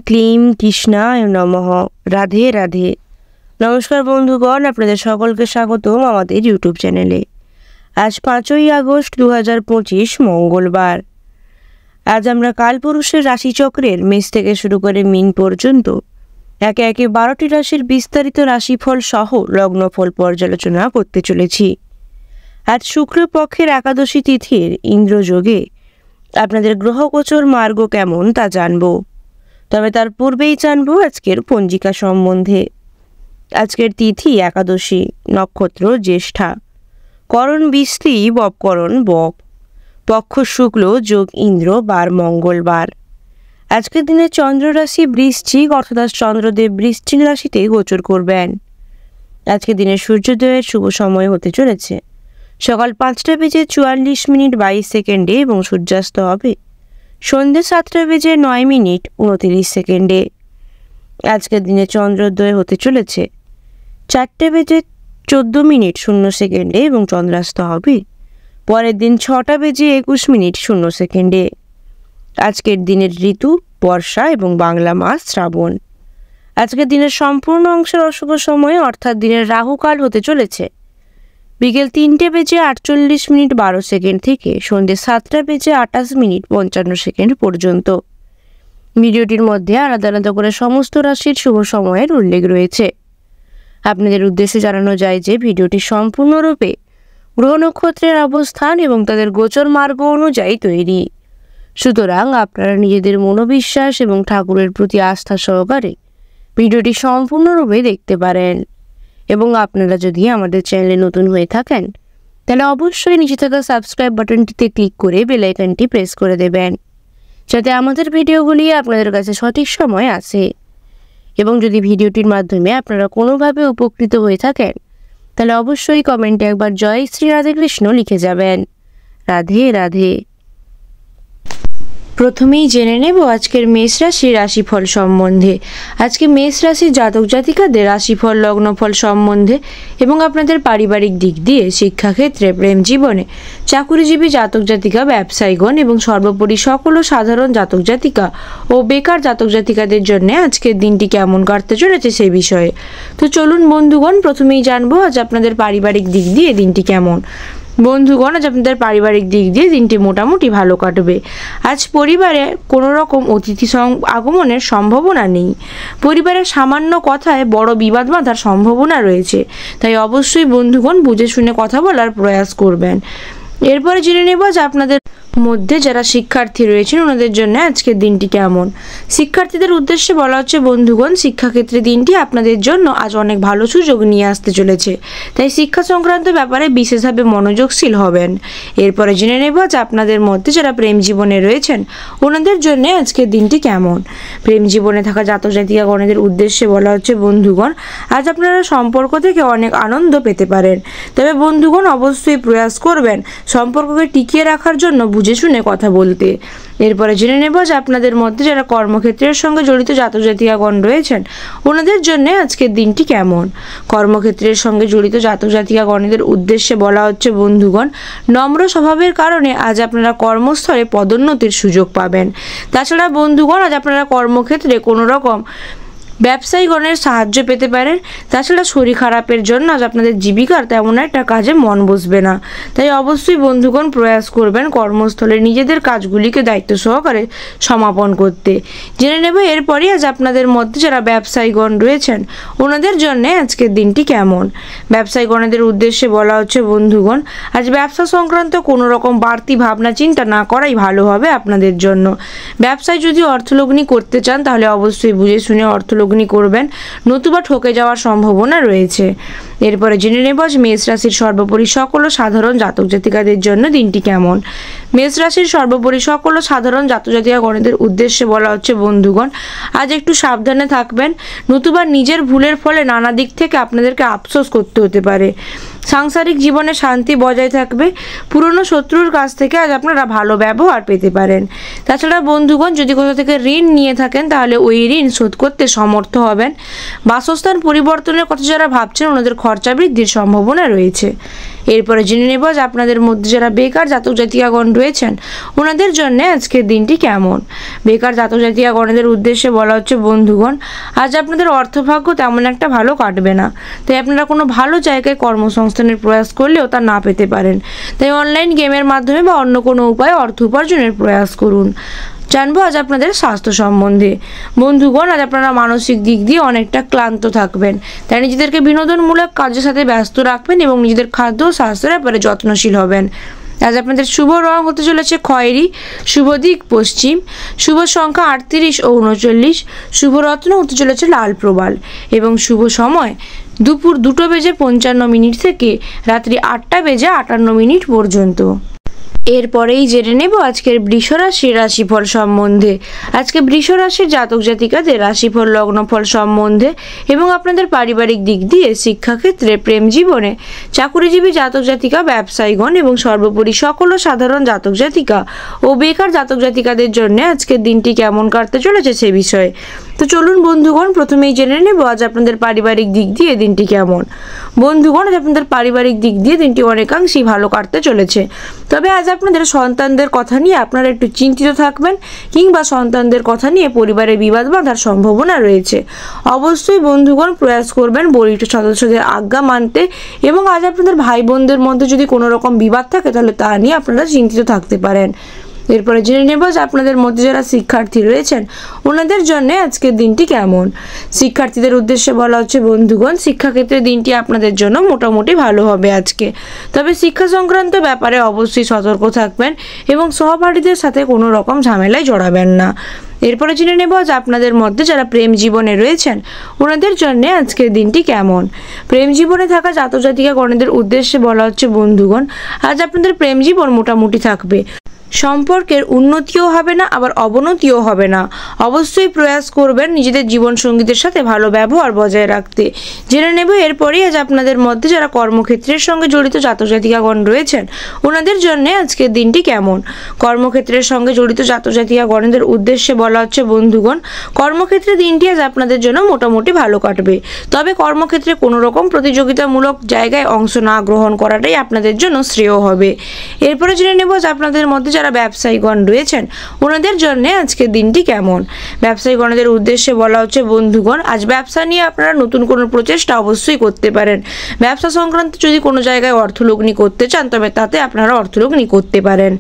Claim কৃষ্ণায় নমঃ। রাধে রাধে। নমস্কার বন্ধুগণ, আপনাদের সকলকে স্বাগতম আমাদের ইউটিউব চ্যানেলে। আজ 5ই আগস্ট 2025 মঙ্গলবার। আজ আমরা কালপুরুষের রাশিচক্রের মেষ থেকে শুরু করে মীন পর্যন্ত একে একে 12টি রাশির বিস্তারিত রাশিফল সহ লগ্নফল পর্যালোচনা করতে চলেছি। আজ শুক্লপক্ষের একাদশী তিথির ইন্দ্রযোগে আপনাদের গ্রহগোচর মার্গ কেমন তা জানব। তবে তার পূর্বেই জানব আজকের পঞ্জিকা সম্বন্ধে। আজকের তিথি একাদশী, নক্ষত্র জ্যেষ্ঠা, করণ বিস্তি, বপকরণ বপ, পক্ষ শুক্ল, যোগ ইন্দ্র, বার মঙ্গলবার। আজকের দিনে চন্দ্র রাশি বৃশ্চিক, অর্থাৎ চন্দ্রদেব বৃশ্চিক রাশিতে গোচর করবেন। আজকের দিনে সূর্যোদয়ের শুভ সময় হতে চলেছে সকাল 5:44 এবং সূর্যাস্ত হবে সন্ধ্যে 7:09 আজকের দিনে চন্দ্রোদয় হতে চলেছে 4:14 এবং চন্দ্রাস্ত হবে পরের দিন 6:21 আজকের দিনের ঋতু বর্ষা এবং বাংলা মাস শ্রাবণ। আজকের দিনের সম্পূর্ণ অংশের অশুভ সময় অর্থাৎ দিনের রাহুকাল হতে চলেছে বিকেল 3:48 থেকে সন্ধ্যে 7:28 পর্যন্ত। ভিডিওটির মধ্যে আলাদা আলাদা করে সমস্ত রাশির শুভ সময়ের উল্লেখ রয়েছে। আপনাদের উদ্দেশ্যে জানানো যায় যে ভিডিওটি সম্পূর্ণরূপে গ্রহ নক্ষত্রের অবস্থান এবং তাদের গোচর মার্গ অনুযায়ী তৈরি। সুতরাং আপনারা নিজেদের মনোবিশ্বাস এবং ঠাকুরের প্রতি আস্থা সহকারে ভিডিওটি সম্পূর্ণরূপে দেখতে পারেন। এবং আপনারা যদি আমাদের চ্যানেলে নতুন হয়ে থাকেন তাহলে অবশ্যই নিচে থাকা সাবস্ক্রাইব বাটনটিতে ক্লিক করে বেল আইকনটি প্রেস করে দেবেন, যাতে আমাদের ভিডিওগুলি আপনাদের কাছে সঠিক সময় আসে। এবং যদি ভিডিওটির মাধ্যমে আপনারা কোনোভাবে উপকৃত হয়ে থাকেন তাহলে অবশ্যই কমেন্টে একবার জয় শ্রী রাধে কৃষ্ণ লিখে যাবেন। রাধে রাধে। প্রথমেই জেনে নেব আজকের মেষ রাশির রাশিফল সম্বন্ধে। আজকে মেষ রাশির জাতক জাতিকাদের রাশিফল, লগ্নফল সম্বন্ধে এবং আপনাদের পারিবারিক দিক দিয়ে, শিক্ষাক্ষেত্রে, প্রেম জীবনে, চাকুরিজীবী জাতক জাতিকা, ব্যবসায়ীগণ এবং সর্বোপরি সকল সাধারণ জাতক জাতিকা ও বেকার জাতক জাতিকাদের জন্য আজকের দিনটি কেমন কাটতে চলেছে সেই বিষয়ে। তো চলুন বন্ধুগণ, প্রথমেই জানবো আজ আপনাদের পারিবারিক দিক দিয়ে দিনটি কেমন। বন্ধুগণ, আজ আপনাদের পারিবারিক দিক দিয়ে দিনটি মোটামুটি ভালো কাটবে। আজ পরিবারে কোনো রকম অতিথি আগমনের সম্ভাবনা নেই। পরিবারের সামান্য কথায় বড় বিবাদ বাঁধার সম্ভাবনা রয়েছে, তাই অবশ্যই বন্ধুগণ বুঝে শুনে কথা বলার প্রয়াস করবেন। এরপরে জেনে নেব যে আপনাদের মধ্যে যারা শিক্ষার্থী রয়েছেন ওনাদের জন্য আজকের দিনটি কেমন। শিক্ষার্থীদের উদ্দেশ্যে বলা হচ্ছে বন্ধুগণ, শিক্ষাক্ষেত্রে দিনটি আপনাদের জন্য আজ অনেক ভালো সুযোগ নিয়ে আসতে চলেছে, তাই শিক্ষা সংক্রান্ত ব্যাপারে বিশেষভাবে মনোযোগশীল হবেন। এরপরে জেনে নেব যে আপনাদের মধ্যে যারা প্রেম জীবনে রয়েছেন ওনাদের জন্য আজকের দিনটি কেমন। প্রেম জীবনে থাকা জাতক জাতিকাগণের উদ্দেশ্যে বলা হচ্ছে বন্ধুগণ, আজ আপনারা সম্পর্ক থেকে অনেক আনন্দ পেতে পারেন। তবে বন্ধুগণ অবশ্যই প্রয়াস করবেন সম্পর্ককে টিকিয়ে রাখার জন্য বুঝে শুনে কথা বলতে। এরপরে জেনে নেব যে আপনাদের মধ্যে যারা কর্মক্ষেত্রের সঙ্গে জড়িত জাতক জাতিকাগণ রয়েছেন ওনাদের জন্য আজকের দিনটি কেমন। কর্মক্ষেত্রের সঙ্গে জড়িত জাতক জাতিকাগণের উদ্দেশ্যে বলা হচ্ছে বন্ধুগণ, নম্র স্বভাবের কারণে আজ আপনারা কর্মস্থলে পদোন্নতির সুযোগ পাবেন। তাছাড়া বন্ধুগণ আজ আপনারা কর্মক্ষেত্রে কোনো রকম ব্যবসায়ীগণের সাহায্য পেতে পারেন। তাছাড়া শরীর খারাপের জন্য আজ আপনাদের জীবিকার তেমন একটা কাজে মন বসবে না, তাই অবশ্যই বন্ধুগণ প্রয়াস করবেন কর্মস্থলে নিজেদের কাজগুলিকে দায়িত্ব সহকারে সমাপন করতে। জেনে নেব এরপরই আজ আপনাদের মধ্যে যারা ব্যবসায়ীগণ রয়েছেন ওনাদের জন্য আজকের দিনটি কেমন। ব্যবসায়ীগণদের উদ্দেশ্যে বলা হচ্ছে বন্ধুগণ, আজ ব্যবসা সংক্রান্ত কোনো রকম বাড়তি ভাবনা চিন্তা না করাই ভালো হবে আপনাদের জন্য। ব্যবসায় যদি অর্থলগ্নি করতে চান তাহলে অবশ্যই বুঝে শুনে অর্থলগ্নি করবেন, নতুবা ঠকে যাওয়ার সম্ভাবনা রয়েছে। এরপরে জেনে নেব মেষ রাশির সর্বোপরি সকল সাধারণ জাতক জাতিকাদের জন্য দিনটি কেমন। মেষ রাশির সর্বোপরি সকল সাধারণ জাতক জাতিকাগণদের উদ্দেশ্যে বলা হচ্ছে বন্ধুগণ, আজ একটু সাবধানে থাকবেন, নতুবা নিজের ভুলের ফলে নানা দিক থেকে আপনাদেরকে আফসোস করতে হতে পারে। সাংসারিক জীবনে শান্তি বজায় থাকবে। পুরনো শত্রুর কাছ থেকে আজ আপনারা ভালো ব্যবহার পেতে পারেন। তাছাড়া বন্ধুগণ যদি কোথা থেকে ঋণ নিয়ে থাকেন তাহলে ওই ঋণ শোধ করতে সমর্থ হবেন। বাসস্থান পরিবর্তনের কথা যারা ভাবছেন ওনাদের খরচা বৃদ্ধির সম্ভাবনা রয়েছে। এরপরে জেনে নেব যে আপনাদের মধ্যে যারা বেকার জাতক জাতিকাগণ রয়েছেন ওনাদের জন্য আজকের দিনটি কেমন। বেকার জাতক জাতিকাগণদের উদ্দেশ্যে বলা হচ্ছে, বন্ধুগণ আজ আপনাদের অর্থভাগ্য তেমন একটা ভালো কাটবে না, তাই আপনারা কোনো ভালো জায়গায় কর্মসংস্থানের প্রয়াস করলেও তা না পেতে পারেন। তাই অনলাইন গেমের মাধ্যমে বা অন্য কোনো উপায়ে অর্থ উপার্জনের প্রয়াস করুন। জানবো আজ আপনাদের স্বাস্থ্য সম্বন্ধে। বন্ধুগণ আজ আপনারা মানসিক দিক দিয়ে অনেকটা ক্লান্ত থাকবেন, তাই নিজেদেরকে বিনোদনমূলক কাজের সাথে ব্যস্ত রাখবেন এবং নিজেদের খাদ্য ও স্বাস্থ্যের ব্যাপারে যত্নশীল হবেন। আজ আপনাদের শুভ রং হতে চলেছে খয়েরি, শুভ দিক পশ্চিম, শুভ সংখ্যা 38 ও 39, শুভ রত্ন হতে চলেছে লাল প্রবাল এবং শুভ সময় দুপুর 2:55 থেকে রাত্রি 8:58 পর্যন্ত। এরপরেই জেনে নেব আজকের বৃষ রাশির রাশিফল সম্বন্ধে। আজকে বৃষ রাশির জাতক জাতিকাদের রাশিফল লগ্নফল সম্বন্ধে এবং আপনাদের পারিবারিক দিক দিয়ে, শিক্ষাক্ষেত্রে, প্রেম জীবনে, চাকুরিজীবী জাতক জাতিকা, ব্যবসায়ীগণ এবং সর্বোপরি সকল সাধারণ জাতক জাতিকা ও বেকার জাতক জাতিকাদের জন্য আজকের দিনটি কেমন কাটতে চলেছে সে বিষয়ে। তো চলুন বন্ধুগণ প্রথমেই জেনে নেব আজ আপনাদের পারিবারিক দিক দিয়ে দিনটি কেমন। বন্ধুগণ আজ আপনাদের পারিবারিক দিক দিয়ে দিনটি অনেকাংশেই ভালো কাটতে চলেছে, তবে আজ আপনাদের সন্তানদের কথা নিয়ে আপনারা একটু চিন্তিত থাকবেন কিংবা সন্তানদের কথা নিয়ে পরিবারে বিবাদ বাঁধার সম্ভাবনা রয়েছে। অবশ্যই বন্ধুগণ প্রয়াস করবেন বরিষ্ঠ সদস্যদের আজ্ঞা মানতে এবং আজ আপনাদের ভাই বোনদের মধ্যে যদি কোনো রকম বিবাদ থাকে তাহলে তা নিয়ে আপনারা চিন্তিত থাকতে পারেন। এরপরে জেনে নেব যে আপনাদের মধ্যে যারা শিক্ষার্থী রয়েছেন ওনাদের জন্য আজকের দিনটি কেমন। শিক্ষার্থীদের উদ্দেশ্যে বলা হচ্ছে, বন্ধুগণ শিক্ষাক্ষেত্রে দিনটি আপনাদের জন্য মোটামুটি ভালো হবে আজকে, তবে শিক্ষা সংক্রান্ত ব্যাপারে অবশ্যই সতর্ক থাকবেন এবং সহপাঠীদের সাথে কোনো রকম ঝামেলায় জড়াবেন না। এরপরে জেনে নেব যে আপনাদের মধ্যে যারা প্রেম জীবনে রয়েছেন ওনাদের জন্য আজকের দিনটি কেমন। প্রেম জীবনে থাকা জাতক জাতিকাগণদের উদ্দেশ্যে বলা হচ্ছে, বন্ধুগণ আজ আপনাদের প্রেম জীবন মোটামুটি থাকবে, সম্পর্কের উন্নতিও হবে না আবার অবনতিও হবে না। অবশ্যই প্রয়াস করবেন নিজেদের জীবনসঙ্গীদের সাথে ভালো ব্যবহার বজায় রাখতে। জেনে নেব এরপরেই আজ আপনাদের মধ্যে যারা কর্মক্ষেত্রের সঙ্গে জড়িত জাতক জাতিকাগণ রয়েছেন ওনাদের জন্য আজকের দিনটি কেমন। কর্মক্ষেত্রের সঙ্গে জড়িত জাতক জাতিকাগণদের উদ্দেশ্যে বলা হচ্ছে, বন্ধুগণ কর্মক্ষেত্রে দিনটি আজ আপনাদের জন্য মোটামুটি ভালো কাটবে, তবে কর্মক্ষেত্রে কোনো রকম প্রতিযোগিতামূলক জায়গায় অংশ না গ্রহণ করাটাই আপনাদের জন্য শ্রেয় হবে। এরপরে জেনে নেব যে আপনাদের মধ্যে যারা ব্যবসায়ীগণ রয়েছেন ওনাদের জন্য আজকের দিনটি কেমন। ব্যবসায়ীগণদের উদ্দেশ্যে বলা হচ্ছে, বন্ধুগণ আজ ব্যবসা নিয়ে আপনারা নতুন কোনো প্রচেষ্টা অবশ্যই করতে পারেন। ব্যবসা সংক্রান্ত যদি কোনো জায়গায় অর্থলগ্নি করতে চান তবে তাতে আপনারা অর্থলগ্নি করতে পারেন।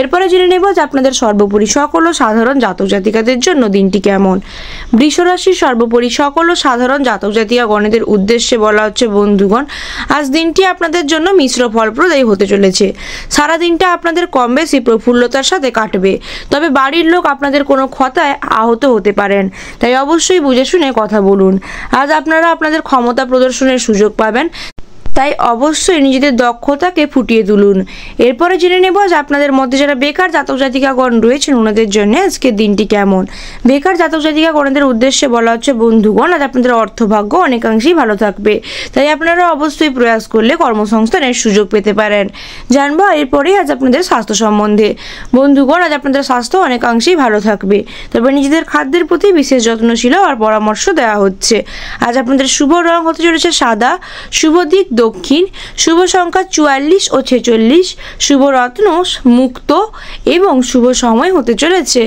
এরপরে জেনে নেব যে আপনাদের সর্বোপরি সকল সাধারণ জাতক জাতিকাদের জন্য দিনটি কেমন। বৃষ রাশির সর্বোপরি সকল সাধারণ জাতক জাতিকাগণদের উদ্দেশ্যে বলা হচ্ছে, বন্ধুগণ আজ দিনটি আপনাদের জন্য মিশ্র ফলপ্রদায়ী হতে চলেছে। সারা দিনটা আপনাদের কম বেশি প্রফুল্লতার সাথে কাটবে, তবে বাড়ির লোক আপনাদের কোনো কথায় আহত হতে পারেন, তাই অবশ্যই বুঝে শুনে কথা বলুন। আজ আপনারা আপনাদের ক্ষমতা প্রদর্শনের সুযোগ পাবেন, তাই অবশ্যই নিজেদের দক্ষতাকে ফুটিয়ে তুলুন। এরপরে জেনে নেব যে আপনাদের মধ্যে যারা বেকার জাতক জাতিকাগণ রয়েছেন ওনাদের জন্য আজকের দিনটি কেমন। বেকার জাতক জাতিকাগণদের উদ্দেশ্যে বলা হচ্ছে, বন্ধুগণ আজ আপনাদের অর্থভাগ্য অনেকাংশেই ভালো থাকবে, তাই আপনারা অবশ্যই প্রয়াস করলে কর্মসংস্থানের সুযোগ পেতে পারেন। জানবো এরপরেই আজ আপনাদের স্বাস্থ্য সম্বন্ধে। বন্ধুগণ আজ আপনাদের স্বাস্থ্য অনেকাংশেই ভালো থাকবে, তবে নিজেদের খাদ্যের প্রতি বিশেষ যত্নশীল আর পরামর্শ দেওয়া হচ্ছে। আজ আপনাদের শুভ রং হতে চলেছে সাদা, শুভ দিক দক্ষিণ, শুভ সংখ্যা 44 ও 46, শুভ রত্ন মুক্ত এবং শুভ সময় হতে চলেছে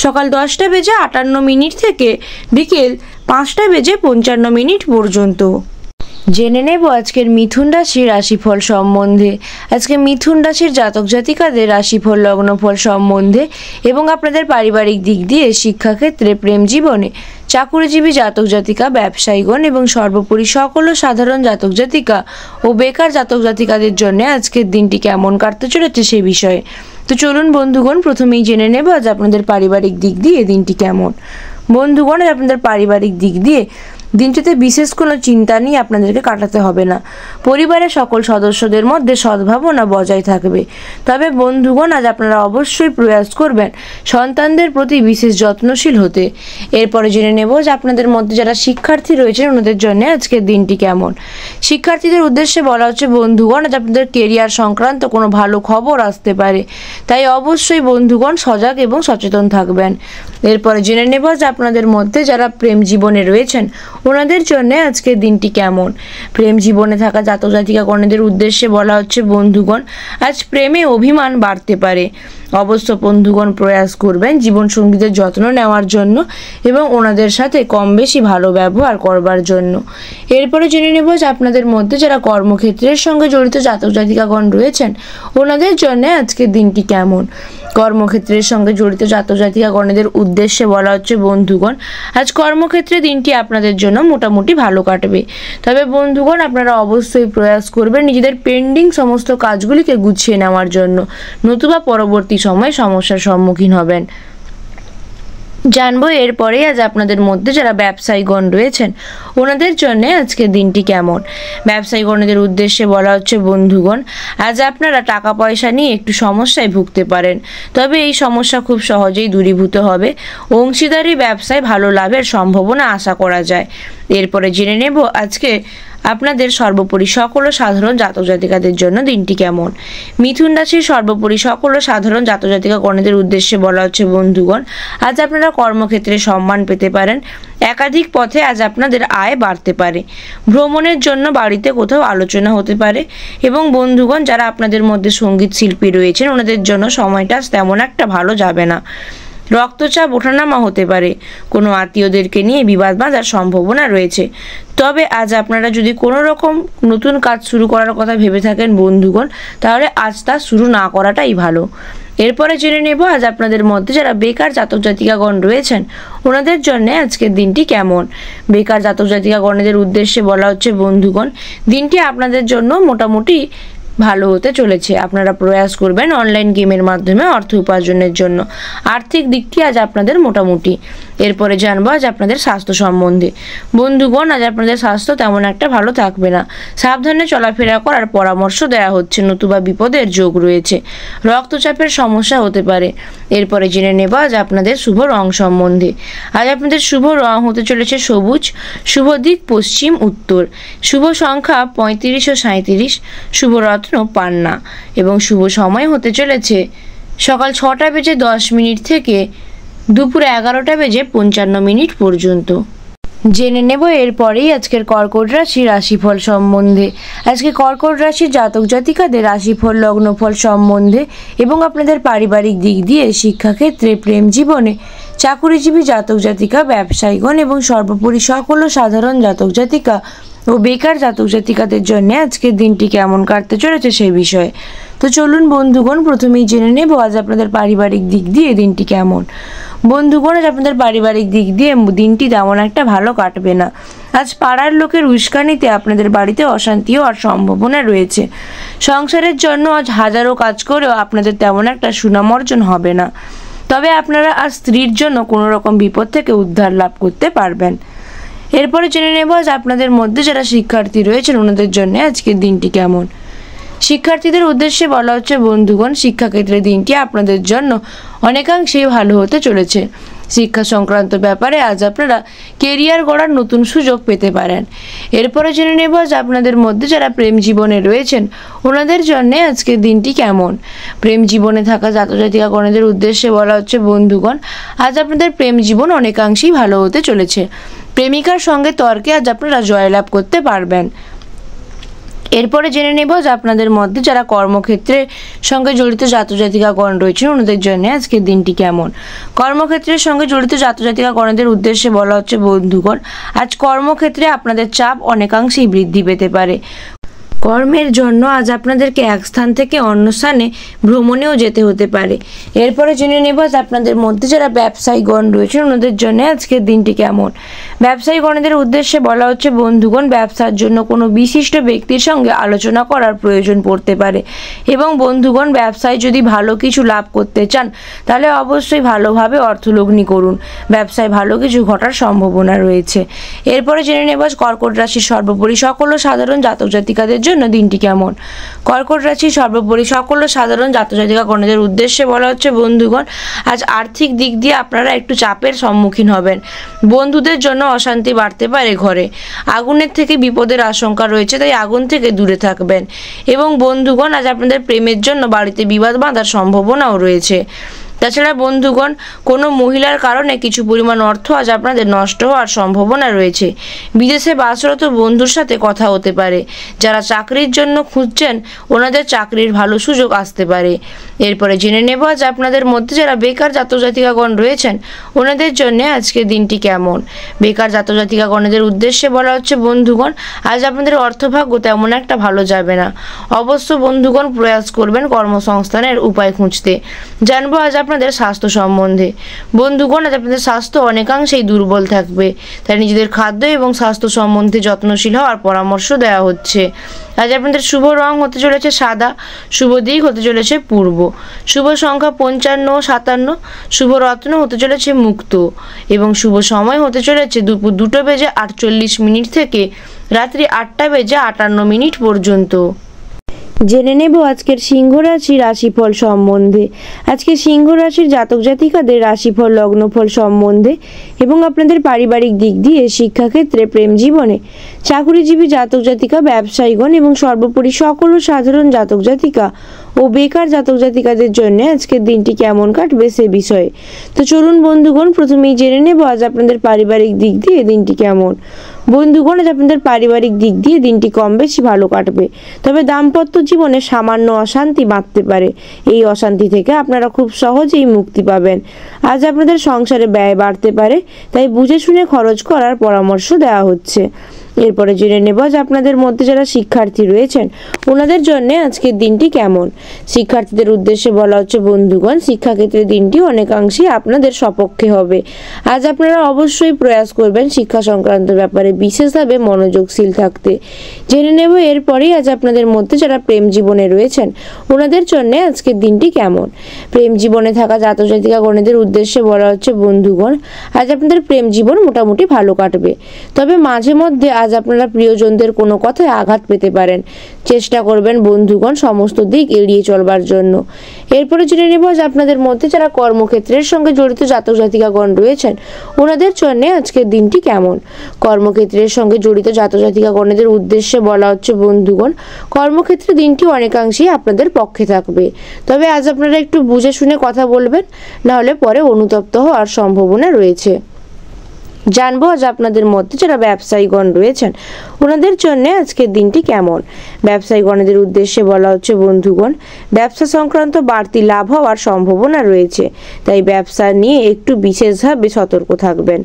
সকাল 10:58 থেকে বিকেল 5:55 পর্যন্ত। জেনে নেব আজকের মিথুন রাশির রাশিফল সম্বন্ধে। আজকে মিথুন রাশির জাতক জাতিকাদের রাশিফল লগ্নফল সম্বন্ধে এবং আপনাদের পারিবারিক দিক দিয়ে, শিক্ষাক্ষেত্রে, প্রেম জীবনে, চাকুরিজীবী জাতক জাতিকা, ব্যবসায়ীগণ এবং সর্বোপরি সকল সাধারণ জাতক জাতিকা ও বেকার জাতক জাতিকাদের জন্য আজকের দিনটি কেমন কাটতে চলেছে সে বিষয়ে। তো চলুন বন্ধুগণ প্রথমেই জেনে নেব আজ আপনাদের পারিবারিক দিক দিয়ে দিনটি কেমন। বন্ধুগণ আপনাদের পারিবারিক দিক দিয়ে দিনটিতে বিশেষ কোনো চিন্তা নিয়ে আপনাদেরকে কাটাতে হবে না। পরিবারের সকল সদস্যদের মধ্যে সদ্ভাবনা বজায় থাকবে, তবে বন্ধুগণ আজ আপনারা অবশ্যই প্রয়াস করবেন সন্তানদের প্রতি বিশেষ যত্নশীল হতে। এরপরে জেনে নেব যে আপনাদের মধ্যে যারা শিক্ষার্থী রয়েছেন ওনাদের জন্য আজকের দিনটি কেমন। শিক্ষার্থীদের উদ্দেশ্যে বলা হচ্ছে, বন্ধুগণ আজ আপনাদের কেরিয়ার সংক্রান্ত কোনো ভালো খবর আসতে পারে, তাই অবশ্যই বন্ধুগণ সজাগ এবং সচেতন থাকবেন। এরপরে জেনে নেব যে আপনাদের মধ্যে যারা প্রেম জীবনে রয়েছেন ওনাদের জন্য আজকের দিনটি কেমন। প্রেম জীবনে থাকা জাতক জাতিকাগণের উদ্দেশ্যে বলা হচ্ছে বন্ধুগণ, আজ প্রেমে অভিমান বাড়তে পারে। অবশ্য বন্ধুগণ প্রয়াস করবেন জীবনসঙ্গীদের যত্ন নেওয়ার জন্য এবং ওনাদের সাথে কম বেশি ভালো ব্যবহার করবার জন্য। এরপরে জেনে নেব যে আপনাদের মধ্যে যারা কর্মক্ষেত্রের সঙ্গে জড়িত জাতক জাতিকাগণ রয়েছেন ওনাদের জন্য আজকের দিনটি কেমন। কর্মক্ষেত্রের সঙ্গে জড়িত জাতক জাতিকাগণের উদ্দেশ্যে বলা হচ্ছে বন্ধুগণ, আজ কর্মক্ষেত্রে দিনটি আপনাদের জন্য মোটামুটি ভালো কাটবে। তবে বন্ধুগণ আপনারা অবশ্যই প্রয়াস করবেন নিজেদের পেন্ডিং সমস্ত কাজগুলিকে গুছিয়ে নেওয়ার জন্য, নতুবা পরবর্তী সময় সমস্যার সম্মুখীন হবেন। জানবো এরপরে আজ আপনাদের মধ্যে যারা ব্যবসায়ীগণ রয়েছেন ওনাদের জন্য আজকের দিনটি কেমন। ব্যবসায়ীগণদের উদ্দেশ্যে বলা হচ্ছে বন্ধুগণ, আজ আপনারা টাকা পয়সা নিয়ে একটু সমস্যায় ভুগতে পারেন, তবে এই সমস্যা খুব সহজেই দূরীভূত হবে। অংশীদারি ব্যবসায় ভালো লাভের সম্ভাবনা আশা করা যায়। এরপরে জেনে নেব আজকে আপনাদের সর্বোপরি সকল সাধারণ জাতক জাতিকাদের জন্য দিনটি কেমন। মিথুন রাশির সর্বোপরি সকল সাধারণ জাতক জাতিকাগণের উদ্দেশ্যে বলা হচ্ছে বন্ধুগণ, আজ আপনারা কর্মক্ষেত্রে সম্মান পেতে পারেন। একাধিক পথে আজ আপনাদের আয় বাড়তে পারে। ভ্রমণের জন্য বাড়িতে কোথাও আলোচনা হতে পারে। এবং বন্ধুগণ যারা আপনাদের মধ্যে সঙ্গীত শিল্পী রয়েছেন ওনাদের জন্য সময়টা তেমন একটা ভালো যাবে না। রক্তচাপ ওঠানামা হতে পারে। কোনো আত্মীয়দেরকে নিয়ে বিবাদ বাঁধার সম্ভাবনা রয়েছে। তবে আজ আপনারা যদি কোনো রকম নতুন কাজ শুরু করার কথা ভেবে থাকেন বন্ধুগণ, তাহলে আজ তা শুরু না করাটাই ভালো। এরপরে জেনে নেব আজ আপনাদের মধ্যে যারা বেকার জাতক জাতিকাগণ রয়েছেন ওনাদের জন্য আজকের দিনটি কেমন। বেকার জাতক জাতিকাগণের উদ্দেশ্যে বলা হচ্ছে বন্ধুগণ, দিনটি আপনাদের জন্য মোটামুটি ভালো হতে চলেছে। আপনারা প্রয়াস করবেন অনলাইন গেমের মাধ্যমে অর্থ উপার্জনের জন্য। আর্থিক দিকটি আজ আপনাদের মোটামুটি। এরপরে জানবো আজ আপনাদের স্বাস্থ্য সম্বন্ধে। বন্ধুগণ আজ আপনাদের স্বাস্থ্য তেমন একটা ভালো থাকবে না। সাবধানে চলাফেরা করার পরামর্শ দেওয়া হচ্ছে, নতুবা বিপদের যোগ রয়েছে। রক্তচাপের সমস্যা হতে পারে। এরপরে জেনে নেব আজ আপনাদের শুভ রং সম্বন্ধে। আজ আপনাদের শুভ রং হতে চলেছে সবুজ। শুভ দিক পশ্চিম উত্তর। শুভ সংখ্যা 35 ও 37। শুভ রত্ন পান্না। এবং শুভ সময় হতে চলেছে সকাল 6টা বেজে 10 মিনিট থেকে দুপুর 11টা বেজে 55 মিনিট পর্যন্ত। জেনে নেব এরপরেই আজকের কর্কট রাশির রাশিফল সম্বন্ধে। আজকে কর্কট রাশির জাতক জাতিকাদের রাশিফল লগ্নফল সম্বন্ধে এবং আপনাদের পারিবারিক দিক দিয়ে, শিক্ষাক্ষেত্রে, প্রেম জীবনে, চাকুরিজীবী জাতক জাতিকা, ব্যবসায়ীগণ এবং সর্বোপরি সকল সাধারণ জাতক জাতিকা ও বেকার জাতক জাতিকাদের জন্য আজকের দিনটি কেমন কাটতে চলেছে সেই বিষয়ে। তো চলুন বন্ধুগণ প্রথমেই জেনে নেব আজ আপনাদের পারিবারিক দিক দিয়ে দিনটি কেমন। বন্ধুগণ আজ আপনাদের পারিবারিক দিক দিয়ে দিনটি তেমন একটা ভালো কাটবে না। আজ পাড়ার লোকের উস্কানিতে আপনাদের বাড়িতে অশান্তি হওয়ার সম্ভাবনা রয়েছে। সংসারের জন্য আজ হাজারো কাজ করেও আপনাদের তেমন একটা সুনাম অর্জন হবে না। তবে আপনারা আজ স্ত্রীর জন্য কোনো রকম বিপদ থেকে উদ্ধার লাভ করতে পারবেন। এরপরে জেনে নেব আজ আপনাদের মধ্যে যারা শিক্ষার্থী রয়েছেন ওনাদের জন্য আজকের দিনটি কেমন। শিক্ষার্থীদের উদ্দেশ্যে বলা হচ্ছে বন্ধুগণ, শিক্ষাক্ষেত্রে দিনটি আপনাদের জন্য অনেকাংশেই ভালো হতে চলেছে। শিক্ষা সংক্রান্ত ব্যাপারে আজ আপনারা কেরিয়ার গড়ার নতুন সুযোগ পেতে পারেন। এরপরে জেনে নেব আজ আপনাদের মধ্যে যারা প্রেম জীবনে রয়েছেন ওনাদের জন্য আজকের দিনটি কেমন। প্রেম জীবনে থাকা জাতক জাতিকাগণের উদ্দেশ্যে বলা হচ্ছে বন্ধুগণ, আজ আপনাদের প্রেম জীবন অনেকাংশেই ভালো হতে চলেছে। প্রেমিকার সঙ্গে তর্কে আজ আপনারা জয়লাভ করতে পারবেন। এরপরে জেনে নেব যে আপনাদের মধ্যে যারা কর্মক্ষেত্রের সঙ্গে জড়িত জাতক জাতিকাগণ রয়েছেন ওনাদের জন্য আজকের দিনটি কেমন। কর্মক্ষেত্রের সঙ্গে জড়িত জাতক জাতিকাগণদের উদ্দেশ্যে বলা হচ্ছে বন্ধুগণ, আজ কর্মক্ষেত্রে আপনাদের চাপ অনেকাংশেই বৃদ্ধি পেতে পারে। কর্মের জন্য আজ আপনাদেরকে এক স্থান থেকে অন্য স্থানে ভ্রমণেও যেতে হতে পারে। এরপরে জেনে নেব আজ আপনাদের মধ্যে যারা ব্যবসায়ীগণ রয়েছেন ওনাদের জন্য আজকের দিনটি কেমন। ব্যবসায়ীগণদের উদ্দেশ্যে বলা হচ্ছে বন্ধুগণ, ব্যবসার জন্য কোনো বিশিষ্ট ব্যক্তির সঙ্গে আলোচনা করার প্রয়োজন পড়তে পারে। এবং বন্ধুগণ ব্যবসায় যদি ভালো কিছু লাভ করতে চান তাহলে অবশ্যই ভালোভাবে অর্থলগ্নি করুন। ব্যবসায় ভালো কিছু ঘটার সম্ভাবনা রয়েছে। এরপরে জেনে নেব কর্কট রাশির সর্বোপরি সকল সাধারণ জাতক জাতিকাদের জন্য দিনটি কেমন। কর্কট রাশি সর্বোপরি সকল সাধারণ জাতক জাতিকাগণদের উদ্দেশ্যে বলা হচ্ছে বন্ধুগণ, আজ আর্থিক দিক দিয়ে আপনারা একটু চাপের সম্মুখীন হবেন। বন্ধুদের জন্য অশান্তি বাড়তে পারে। ঘরে আগুনের থেকে বিপদের আশঙ্কা রয়েছে, তাই আগুন থেকে দূরে থাকবেন। এবং বন্ধুগণ আজ আপনাদের প্রেমের জন্য বাড়িতে বিবাদ বাঁধার সম্ভাবনাও রয়েছে, তাছাড়া বন্ধুগণ, কোনো মহিলার কারণে কিছু পরিমাণ অর্থ আজ আপনাদের নষ্ট হওয়ার সম্ভাবনা রয়েছে। বিদেশে বাসরত বন্ধুর সাথে কথা হতে পারে। যারা চাকরির জন্য খুঁজছেন, ওনাদের চাকরির ভালো সুযোগ আসতে পারে। এরপরে জেনে নেব আজ আপনাদের মধ্যে যারা বেকার জাতক জাতিকাগণ রয়েছেন, ওনাদের জন্য আজকের দিনটি কেমন। বেকার জাতক জাতিকাগণের উদ্দেশ্যে বলা হচ্ছে বন্ধুগণ, আজ আপনাদের অর্থভাগ্য তেমন একটা ভালো যাবে না। অবশ্য বন্ধুগণ প্রয়াস করবেন কর্মসংস্থানের উপায় খুঁজতে। জানবো আজ আপনাদের স্বাস্থ্য সম্বন্ধে। বন্ধুগণ, আজ আপনাদের স্বাস্থ্য অনেকাংশেই দুর্বল থাকবে, তাই নিজেদের খাদ্য এবং স্বাস্থ্য সম্বন্ধে যত্নশীল হওয়ার পরামর্শ দেওয়া হচ্ছে। আজ আপনাদের শুভ রং হতে চলেছে সাদা, শুভ দিক হতে চলেছে পূর্ব, শুভ সংখ্যা 55 ও 57, শুভ রত্ন হতে চলেছে মুক্ত এবং শুভ সময় হতে চলেছে দুপুর 2:48 থেকে রাত্রি 8:58 পর্যন্ত। জেনে নেব আজকের সিংহ রাশির রাশিফল সম্বন্ধে। আজকে সিংহ রাশির জাতক জাতিকাদের রাশিফল, লগ্নফল সম্বন্ধে এবং আপনাদের পারিবারিক দিক দিয়ে, শিক্ষাক্ষেত্রে, প্রেম জীবনে, চাকুরিজীবী জাতক জাতিকা, ব্যবসায়ীগণ এবং সর্বোপরি সকল সাধারণ জাতক জাতিকা ও বেকার জাতক জাতিকাদের জন্য আজকের দিনটি কেমন কাটবে সে বিষয়ে। তো চলুন বন্ধুগণ, প্রথমেই জেনে নেব আজ আপনাদের পারিবারিক দিক দিয়ে দিনটি কেমন। বন্ধুগণ, আজ আপনাদের পারিবারিক দিক দিয়ে দিনটি কম বেশি ভালো কাটবে, তবে দাম্পত্য জীবনে সামান্য অশান্তি বাঁধতে পারে। এই অশান্তি থেকে আপনারা খুব সহজেই মুক্তি পাবেন। আজ আপনাদের সংসারে ব্যয় বাড়তে পারে, তাই বুঝে শুনে খরচ করার পরামর্শ দেওয়া হচ্ছে। এরপরে জেনে নেব যে আপনাদের মধ্যে যারা শিক্ষার্থী রয়েছেন, ওনাদের জন্য আজকের দিনটি কেমন। শিক্ষার্থীদের উদ্দেশ্যে বলা হচ্ছে বন্ধুগণ, শিক্ষাক্ষেত্রে দিনটি অনেকাংশেই আপনাদের সপক্ষে হবে। আজ আপনারা অবশ্যই প্রয়াস করবেন শিক্ষা সংক্রান্ত ব্যাপারে বিশেষভাবে মনোযোগশীল থাকতে। জেনে নেব এরপরেই আজ আপনাদের মধ্যে যারা প্রেম জীবনে রয়েছেন, ওনাদের জন্য আজকের দিনটি কেমন। প্রেম জীবনে থাকা জাতক জাতিকাগণের উদ্দেশ্যে বলা হচ্ছে বন্ধুগণ, আজ আপনাদের প্রেম জীবন মোটামুটি ভালো কাটবে, তবে মাঝে মধ্যে আজ আপনারা প্রিয়জনদের কোনো কথায় আঘাত পেতে পারেন। চেষ্টা করবেন বন্ধুগণ সমস্ত দিক এড়িয়ে চলবার জন্য। এরপরে জেনে নেব আজ আপনাদের মধ্যে যারা কর্মক্ষেত্রের সঙ্গে জড়িত জাতক জাতিকাগণ রয়েছেন, ওনাদের জন্য আজকের দিনটি কেমন। কর্মক্ষেত্রের সঙ্গে জড়িত জাতক জাতিকাগণের উদ্দেশ্যে বলা হচ্ছে বন্ধুগণ, কর্মক্ষেত্রে দিনটি অনেকাংশেই আপনাদের পক্ষে থাকবে, তবে আজ আপনারা একটু বুঝে শুনে কথা বলবেন, নাহলে পরে অনুতপ্ত হওয়ার সম্ভাবনা রয়েছে। জানবো আজ আপনাদের মধ্যে যারা ব্যবসায়ীগণ রয়েছেন, ওনাদের জন্য আজকের দিনটি কেমন। ব্যবসায়ীগণের উদ্দেশ্যে বলা হচ্ছে বন্ধুগণ, ব্যবসা সংক্রান্ত বাড়তি লাভ হওয়ার সম্ভাবনা রয়েছে, তাই ব্যবসা নিয়ে একটু বিশেষভাবে সতর্ক থাকবেন।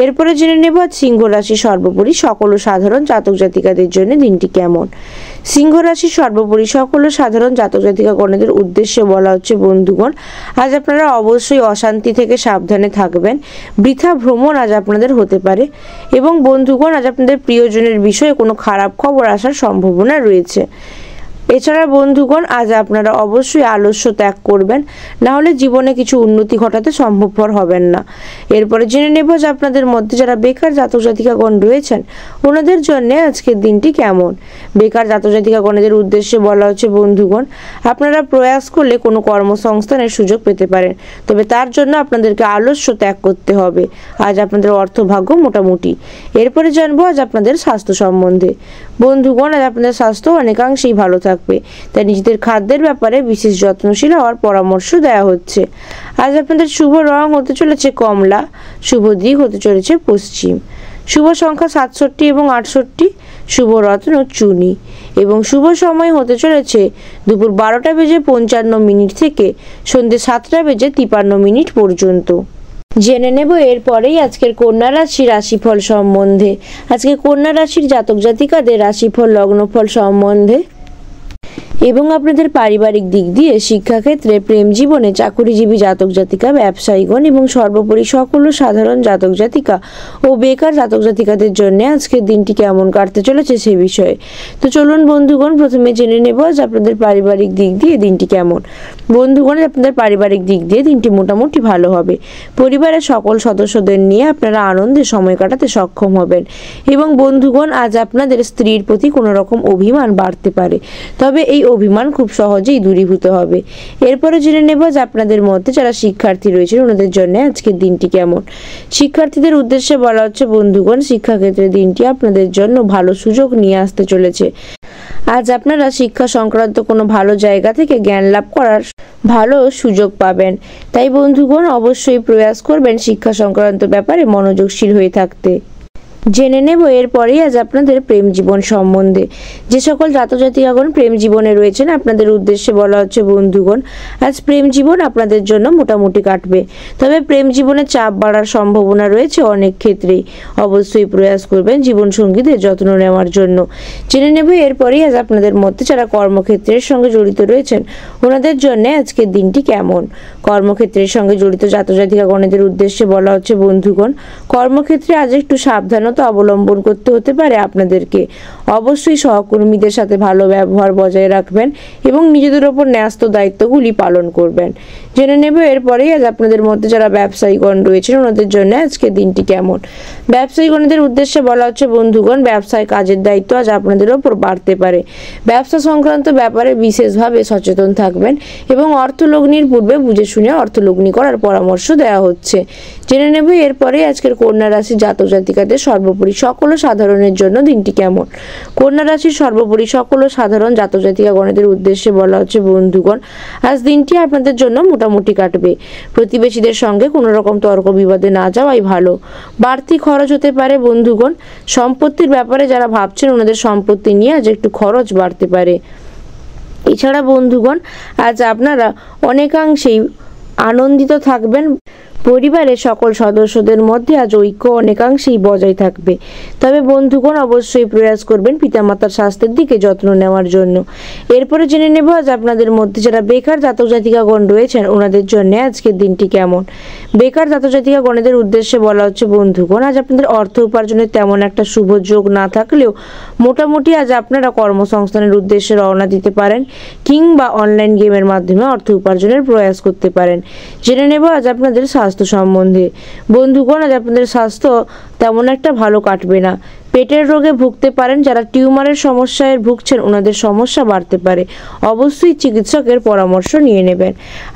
এরপরে জেনে নেব সিংহ রাশি সর্বোপরি সকল সাধারণ জাতক জাতিকাদের জন্য দিনটি কেমন। সিংহ রাশি সর্বোপরি সকল সাধারণ জাতক জাতিকাগণের উদ্দেশ্যে বলা হচ্ছে বন্ধুগণ, আজ আপনারা অবশ্যই অশান্তি থেকে সাবধানে থাকবেন। বৃথা ভ্রমণ আজ আপনাদের হতে পারে এবং বন্ধুগণ, আজ আপনাদের প্রিয়জনের বিষয়ে কোনো খারাপ খবর আসার সম্ভাবনা রয়েছে। এছাড়া বন্ধুগণ, আজ আপনারা অবশ্যই আলস্য ত্যাগ করবেন, না হলে জীবনে কিছু উন্নতি ঘটাতে সম্ভবপর হবেন না। এরপরে জেনে নেব যে আপনাদের মধ্যে যারা বেকার জাতক জাতিকাগণ রয়েছেন, ওনাদের জন্য আজকের দিনটি কেমন। বেকার জাতক জাতিকাগণের উদ্দেশ্যে বলা হচ্ছে বন্ধুগণ, আপনারা প্রয়াস করলে কোনো কর্মসংস্থানের সুযোগ পেতে পারেন, তবে তার জন্য আপনাদেরকে আলস্য ত্যাগ করতে হবে। আজ আপনাদের অর্থভাগ্য মোটামুটি। এরপরে জানবো আজ আপনাদের স্বাস্থ্য সম্বন্ধে। বন্ধুগণ, আজ আপনাদের স্বাস্থ্য অনেকাংশেই ভালো থাকবে, তাই নিজেদের খাদ্যের ব্যাপারে বিশেষ যত্নশীল হওয়ার পরামর্শ দেওয়া হচ্ছে। আজ আপনাদের শুভ রং হতে চলেছে কমলা, শুভ দিক হতে চলেছে পশ্চিম, শুভ সংখ্যা 67 এবং 68, শুভ রত্ন চুনি এবং শুভ সময় হতে চলেছে দুপুর 12:55 থেকে সন্ধ্যে 7:53 পর্যন্ত। জেনে নেব এরপরেই আজকের কন্যা রাশির রাশিফল সম্বন্ধে। আজকে কন্যা রাশির জাতক জাতিকাদের রাশিফল, লগ্নফল সম্বন্ধে এবং আপনাদের পারিবারিক দিক দিয়ে, শিক্ষাক্ষেত্রে, প্রেম জীবনে, চাকুরিজীবী জাতক জাতিকা, ব্যবসায়ীগণ এবং সর্বোপরি সকল সাধারণ জাতক জাতিকা ও বেকার জাতক জাতিকাদের জন্য আজকের দিনটি কেমন কাটতে চলেছে সে বিষয়ে। তো চলুন বন্ধুগণ, প্রথমে জেনে নেব যে আপনাদের পারিবারিক দিক দিয়ে দিনটি কেমন। বন্ধুগণ, আপনাদের পারিবারিক দিক দিয়ে দিনটি মোটামুটি ভালো হবে। পরিবারের সকল সদস্যদের নিয়ে আপনারা আনন্দে সময় কাটাতে সক্ষম হবেন এবং বন্ধুগণ, আজ আপনাদের স্ত্রীর প্রতি কোনো রকম অভিমান বাড়তে পারে, তবে এই অভিমান খুব সহজেই দূরীভূত হবে। এরপরে জেনে নেব যে আপনাদের মধ্যে যারা শিক্ষার্থী রয়েছেন, ওনাদের জন্য আজকের দিনটি কেমন। শিক্ষার্থীদের উদ্দেশ্যে বলা হচ্ছে বন্ধুগণ, শিক্ষাক্ষেত্রে দিনটি আপনাদের জন্য ভালো সুযোগ নিয়ে আসতে চলেছে। আজ আপনারা শিক্ষা সংক্রান্ত কোনো ভালো জায়গা থেকে জ্ঞান লাভ করার ভালো সুযোগ পাবেন। তাই বন্ধুগণ, অবশ্যই প্রয়াস করবেন শিক্ষা সংক্রান্ত ব্যাপারে মনোযোগশীল হয়ে থাকতে। জেনে নেব এরপরেই আজ আপনাদের প্রেম জীবন সম্বন্ধে। যে সকল জাতজাতিকাগণ প্রেম জীবনে রয়েছেন, আপনাদের উদ্দেশ্যে বলা হচ্ছে বন্ধুগণ, আজ প্রেম জীবন আপনাদের জন্য মোটামুটি কাটবে। তবে প্রেম জীবনে চাপ বাড়ার সম্ভাবনা রয়েছে অনেক ক্ষেত্রেই। অবশ্যই প্রয়াস করবেন জীবনসঙ্গীদের যত্ন নেওয়ার জন্য। জেনে নেব এরপরেই আজ আপনাদের মধ্যে যারা কর্মক্ষেত্রের সঙ্গে জড়িত রয়েছেন, ওনাদের জন্য আজকের দিনটি কেমন। কর্মক্ষেত্রের সঙ্গে জড়িত জাতজাতিকাগণের উদ্দেশ্যে বলা হচ্ছে বন্ধুগণ, কর্মক্ষেত্রে আজ একটু সাবধানতা অবলম্বন করতে হতে পারে আপনাদেরকে। অবশ্যই সহকর্মীদের সাথে ভালো ব্যবহার বজায় রাখবেন এবং নিজেদের ওপর ন্যস্ত দায়িত্বগুলি পালন করবেন। জেনে নেব এরপরেই আজ আপনাদের মধ্যে যারা ব্যবসায়ীগণ রয়েছেন, ওনাদের জন্য আজকে দিনটি কেমন। ব্যবসায়ীগণদের উদ্দেশ্যে বলা হচ্ছে বন্ধুগণ, ব্যবসায় কাজের দায়িত্ব আজ আপনাদের ওপর বাড়তে পারে। ব্যবসা সংক্রান্ত ব্যাপারে বিশেষভাবে সচেতন থাকবেন এবং অর্থলগ্নির পূর্বে বুঝে শুনে অর্থলগ্নি করার পরামর্শ দেওয়া হচ্ছে। জেনে নেব এরপরে আজকের কন্যা রাশির জাতক জাতিকাদের সর্বোপরি সকল সাধারণের জন্য দিনটি কেমন। কন্যা রাশির সর্বোপরি সকল সাধারণ জাতক জাতিকাগণের উদ্দেশ্যে বলা হচ্ছে বন্ধুগণ, আজ দিনটি আপনাদের জন্য মোটামুটি কাটবে। প্রতিবেশীদের সঙ্গে কোনো রকম তর্ক বিবাদে না যাওয়াই ভালো। বাড়তি খরচ হতে পারে বন্ধুগণ। সম্পত্তির ব্যাপারে যারা ভাবছেন, ওনাদের সম্পত্তি নিয়ে আজ একটু খরচ বাড়তে পারে। এছাড়া বন্ধুগণ, আজ আপনারা অনেকাংশেই আনন্দিত থাকবেন। পরিবারের সকল সদস্যদের মধ্যে আজ ঐক্য অনেকাংশেই বজায় থাকবে। তবে বন্ধুগণ, অবশ্যই প্রয়াস করবেন পিতামাতার স্বাস্থ্যের দিকে যত্ন নেওয়ার জন্য। এরপরে জেনে নেব আজ আপনাদের মধ্যে যারা বেকার জাতক জাতিকাগণ রয়েছেন, ওনাদের জন্য আজকের দিনটি কেমন। বেকার জাতক জাতিকাগণের উদ্দেশ্যে বলা হচ্ছে বন্ধুগণ, আজ আপনাদের অর্থ উপার্জনের তেমন একটা শুভ যোগ না থাকলেও মোটামুটি আজ আপনারা কর্মসংস্থানের উদ্দেশ্যে রওনা দিতে পারেন কিংবা অনলাইন গেমের মাধ্যমে অর্থ উপার্জনের প্রয়াস করতে পারেন। জেনে নেব আজ আপনাদের স্বাস্থ্য সম্বন্ধে। বন্ধুগণ, আজ আপনাদের স্বাস্থ্য তেমন একটা ভালো কাটবে না। পেটের রোগে ভুগতে পারেন। যারা টিউমারের সমস্যায় ভুগছেন, ওনাদের সমস্যা বাড়তে পারে। অবশ্যই চিকিৎসকের পরামর্শ নিয়ে নেবেন।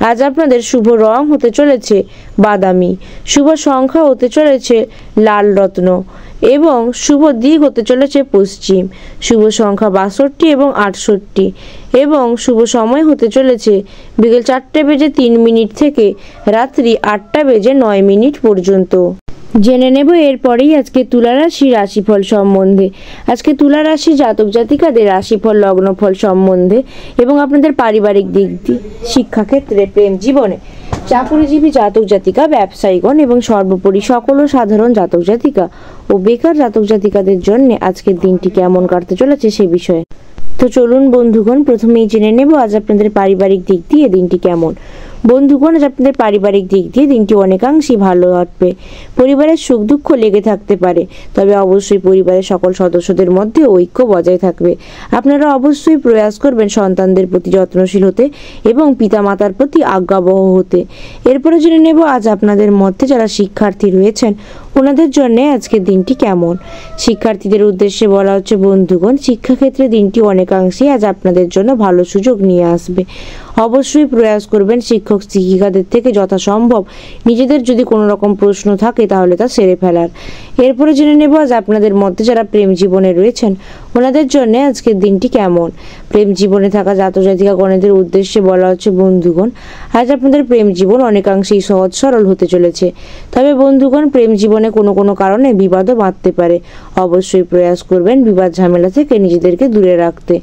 আজ আপনাদের শুভ রং হতে চলেছে বাদামি, শুভ সংখ্যা হতে চলেছে লাল রত্ন এবং শুভ দিক হতে চলেছে পশ্চিম। শুভ সংখ্যা 62 এবং 68 এবং শুভ সময় হতে চলেছে বিকেল 4:03 থেকে রাত্রি 8:09 পর্যন্ত। জেনে নেব এরপরেই আজকে তুলা রাশির রাশিফল সম্বন্ধে। আজকে তুলা রাশি জাতক জাতিকাদের রাশিফল লগ্নফল সম্বন্ধে এবং আপনাদের পারিবারিক দিক দিয়ে, শিক্ষাক্ষেত্রে, প্রেম জীবনে, চাকরিজীবী জাতক জাতিকা, ব্যবসায়ীগণ এবং সর্বোপরি সকল সাধারণ জাতক জাতিকা ও বেকার জাতক জাতিকাদের জন্য আজকের দিনটি কেমন কাটতে চলেছে সে বিষয়ে। তো চলুন বন্ধুগণ, প্রথমেই জেনে নেব আজ আপনাদের পারিবারিক দিক দিয়ে দিনটি কেমন। বন্ধুগণ, আজ আপনাদের পারিবারিক দিক দিয়ে দিনটি অনেকাংশেই ভালো কাটবে। পরিবারের সুখ দুঃখ লেগে থাকতে পারে, তবে অবশ্যই পরিবারের সকল সদস্যদের মধ্যে ঐক্য বজায় থাকবে। আপনারা অবশ্যই প্রয়াস করবেন সন্তানদের প্রতি যত্নশীল হতে এবং পিতামাতার প্রতি আজ্ঞাবহ হতে। এরপরে জেনে নেব আজ আপনাদের মধ্যে যারা শিক্ষার্থী রয়েছেন, ওনাদের জন্য আজকের দিনটি কেমন। শিক্ষার্থীদের উদ্দেশ্যে বলা হচ্ছে বন্ধুগণ, শিক্ষাক্ষেত্রে দিনটি অনেকাংশেই আজ আপনাদের জন্য ভালো সুযোগ নিয়ে আসবে। অবশ্যই প্রয়াস করবেন শিক্ষক শিক্ষিকাদের থেকে যথাসম্ভব নিজেদের যদি কোনো রকম প্রশ্ন থাকে তাহলে তা সেরে ফেলার। এরপরে জেনে নেব আজ আপনাদের মধ্যে যারা প্রেম জীবনে রয়েছেন, ওনাদের জন্য আজকের দিনটি কেমন। প্রেম জীবনে থাকা জাতক জাতিকাগণের উদ্দেশ্যে বলা হচ্ছে বন্ধুগণ, আজ আপনাদের প্রেম জীবন অনেকাংশেই সহজ সরল হতে চলেছে। তবে বন্ধুগণ, প্রেম জীবনে কোনো কোনো কারণে বিবাদও বাঁধতে পারে। অবশ্যই প্রয়াস করবেন বিবাদ ঝামেলা থেকে নিজেদেরকে দূরে রাখতে।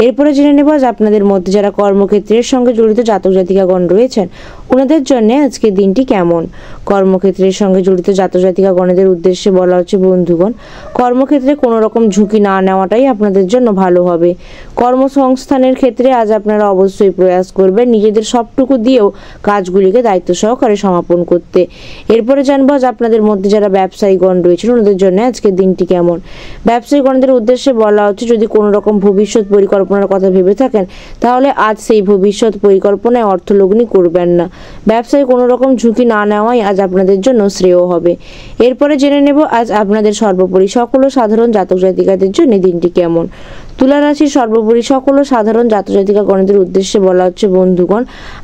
এরপরে জেনে নেব আজ আপনাদের মধ্যে যারা কর্মক্ষেত্রের সঙ্গে জড়িত জাতক জাতিকাগণ রয়েছেন, ওনাদের জন্য আজকের দিনটি কেমন। কর্মক্ষেত্রের সঙ্গে জড়িত জাতক জাতিকাগণের উদ্দেশ্যে বলা হচ্ছে বন্ধুগণ, কর্মক্ষেত্রে কোনো রকম ঝুঁকি না নেওয়াটাই আপনাদের জন্য ভালো হবে। কর্মসংস্থানের ক্ষেত্রে আজ আপনারা অবশ্যই প্রয়াস করবেন নিজেদের সবটুকু দিয়েও কাজগুলিকে দায়িত্ব সহকারে সমাপন করতে। এরপরে জানবো আজ আপনাদের মধ্যে যারা ব্যবসায়ীগণ রয়েছেন, ওনাদের জন্য আজকের দিনটি কেমন। ব্যবসায়ীগণদের উদ্দেশ্যে বলা হচ্ছে, যদি কোনো রকম ভবিষ্যৎ পরিকল্পনার কথা ভেবে থাকেন, তাহলে আজ সেই ভবিষ্যৎ পরিকল্পনায় অর্থলগ্নি করবেন না। ব্যবসায় কোনো রকম ঝুঁকি না নেওয়াই আজ আপনাদের জন্য শ্রেয় হবে। এরপরে জেনে নেব আজ আপনাদের সর্বোপরি সকল সাধারণ জাতক জাতিকাদের জন্য দিনটি কেমন। তুলা রাশির সর্বোপরি সকল সাধারণ জাতক জাতিকাগণদের উদ্দেশ্যে বলা হচ্ছে বন্ধুগণ,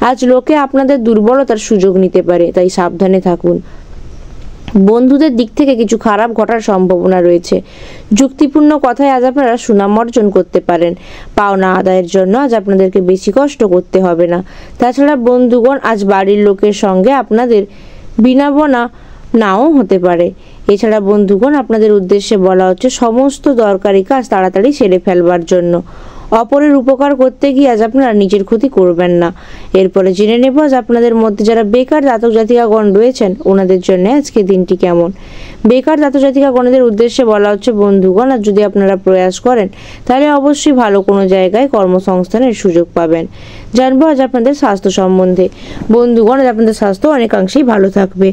আজ লোকে আপনাদের দুর্বলতার সুযোগ নিতে পারে, তাই সাবধানে থাকুন। বন্ধুদের দিক থেকে কিছু খারাপ ঘটার সম্ভাবনা রয়েছে। যুক্তিপূর্ণ কথায় আজ আপনারা সুনাম অর্জন করতে পারেন। পাওনা আদায়ের জন্য আজ আপনাদেরকে বেশি কষ্ট করতে হবে না। তাছাড়া বন্ধুগণ, আজ বাড়ির লোকের সঙ্গে আপনাদের বিনাবনা নাও হতে পারে। এছাড়া বন্ধুগণ, আপনাদের উদ্দেশ্যে বলা হচ্ছে সমস্ত দরকারি কাজ তাড়াতাড়ি সেরে ফেলবার জন্য। অপরের উপকার করতে গিয়ে আজ আপনারা নিজের ক্ষতি করবেন না। এরপরে জেনে নেব আজ আপনাদের মধ্যে যারা বেকার জাতক জাতিকাগণ রয়েছেন ওনাদের জন্য আজকে দিনটি কেমন। বেকার জাতক জাতিকাগণদের উদ্দেশ্যে বলা হচ্ছে বন্ধুগণ, আর যদি আপনারা প্রয়াস করেন তাহলে অবশ্যই ভালো কোনো জায়গায় কর্মসংস্থানের সুযোগ পাবেন। জানবো আজ আপনাদের স্বাস্থ্য সম্বন্ধে। বন্ধুগণ, আজ আপনাদের স্বাস্থ্য অনেকাংশেই ভালো থাকবে।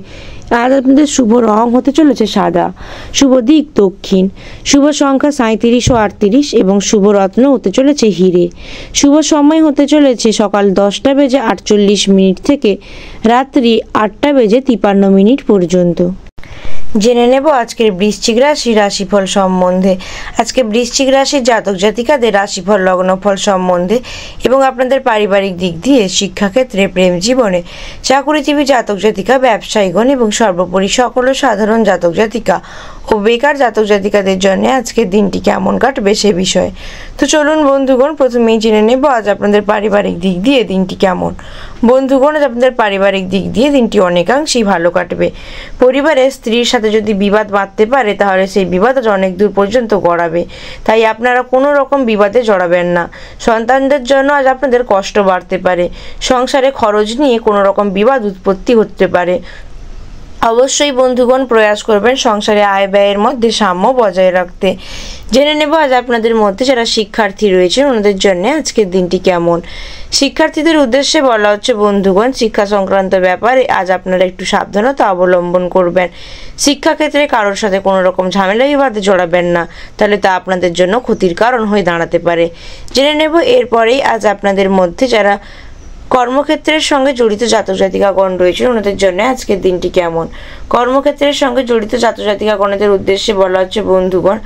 আজ আপনাদের শুভ রং হতে চলেছে সাদা, শুভ দিক দক্ষিণ, শুভ সংখ্যা 37 ও 38 এবং শুভ রত্ন হতে চলেছে হিরে। শুভ সময় হতে চলেছে সকাল 10:48 থেকে রাত্রি 8:53 পর্যন্ত। জেনে নেব আজকের বৃশ্চিক রাশির রাশিফল সম্বন্ধে। আজকে বৃশ্চিক রাশির জাতক জাতিকাদের রাশিফল লগ্নফল সম্বন্ধে এবং আপনাদের পারিবারিক দিক দিয়ে, শিক্ষাক্ষেত্রে, প্রেম জীবনে, চাকুরিজীবী জাতক জাতিকা, ব্যবসায়ীগণ এবং সর্বোপরি সকল সাধারণ জাতক জাতিকা ও বেকার জাতক জাতিকাদের জন্য আজকের দিনটি কেমন কাটবে সে বিষয়ে। তো চলুন বন্ধুগণ, প্রথমেই জেনে নেব আজ আপনাদের পারিবারিক দিক দিয়ে দিনটি কেমন। বন্ধুগণ, আজ আপনাদের পারিবারিক দিক দিয়ে দিনটি অনেকাংশেই ভালো কাটবে। পরিবারে স্ত্রীর সাথে যদি বিবাদ বাঁধতে পারে তাহলে সেই বিবাদ আজ অনেক দূর পর্যন্ত গড়াবে, তাই আপনারা কোনো রকম বিবাদে জড়াবেন না। সন্তানদের জন্য আজ আপনাদের কষ্ট বাড়তে পারে। সংসারে খরচ নিয়ে কোনো রকম বিবাদ উৎপত্তি হতে পারে। অবশ্যই বন্ধুগণ প্রয়াস করবেন সংসারে আয় ব্যয়ের মধ্যে সাম্য বজায় রাখতে। জেনে নেব আজ আপনাদের মধ্যে যারা শিক্ষার্থী রয়েছেন ওনাদের জন্য আজকের দিনটি কেমন। শিক্ষার্থীদের উদ্দেশ্যে বলা হচ্ছে বন্ধুগণ, শিক্ষা সংক্রান্ত ব্যাপারে আজ আপনারা একটু সাবধানতা অবলম্বন করবেন। শিক্ষাক্ষেত্রে কারোর সাথে কোনো রকম ঝামেলা বিবাদে জড়াবেন না, তাহলে তা আপনাদের জন্য ক্ষতির কারণ হয়ে দাঁড়াতে পারে। জেনে নেব এরপরেই আজ আপনাদের মধ্যে যারা কর্মক্ষেত্রের সঙ্গে জড়িত জাতক জাতিকাগণ রয়েছে ওনাদের জন্য আজকের দিনটি কেমন। কর্মক্ষেত্রের সঙ্গে জড়িত জাতক জাতিকাগণদের উদ্দেশ্যে বলা হচ্ছে বন্ধুগণ,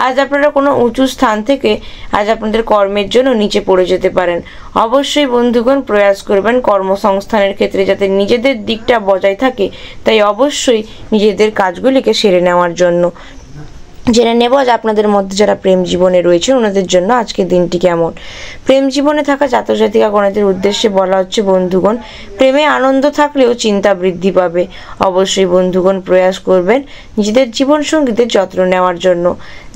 আজ আপনারা কোনো উঁচু স্থান থেকে আজ আপনাদের কর্মের জন্য নিচে পড়ে যেতে পারেন। অবশ্যই বন্ধুগণ প্রয়াস করবেন কর্মসংস্থানের ক্ষেত্রে যাতে নিজেদের দিকটা বজায় থাকে, তাই অবশ্যই নিজেদের কাজগুলিকে সেরে নেওয়ার জন্য। জেনে নেব আজ আপনাদের মধ্যে যারা প্রেম জীবনে রয়েছে ওনাদের জন্য আজকের দিনটি কেমন। প্রেম জীবনে থাকা জাতক জাতিকাগণদের উদ্দেশ্যে বলা হচ্ছে বন্ধুগণ, প্রেমে আনন্দ থাকলেও চিন্তা বৃদ্ধি পাবে। অবশ্যই বন্ধুগণ প্রয়াস করবেন নিজেদের জীবনসঙ্গীদের যত্ন নেওয়ার জন্য।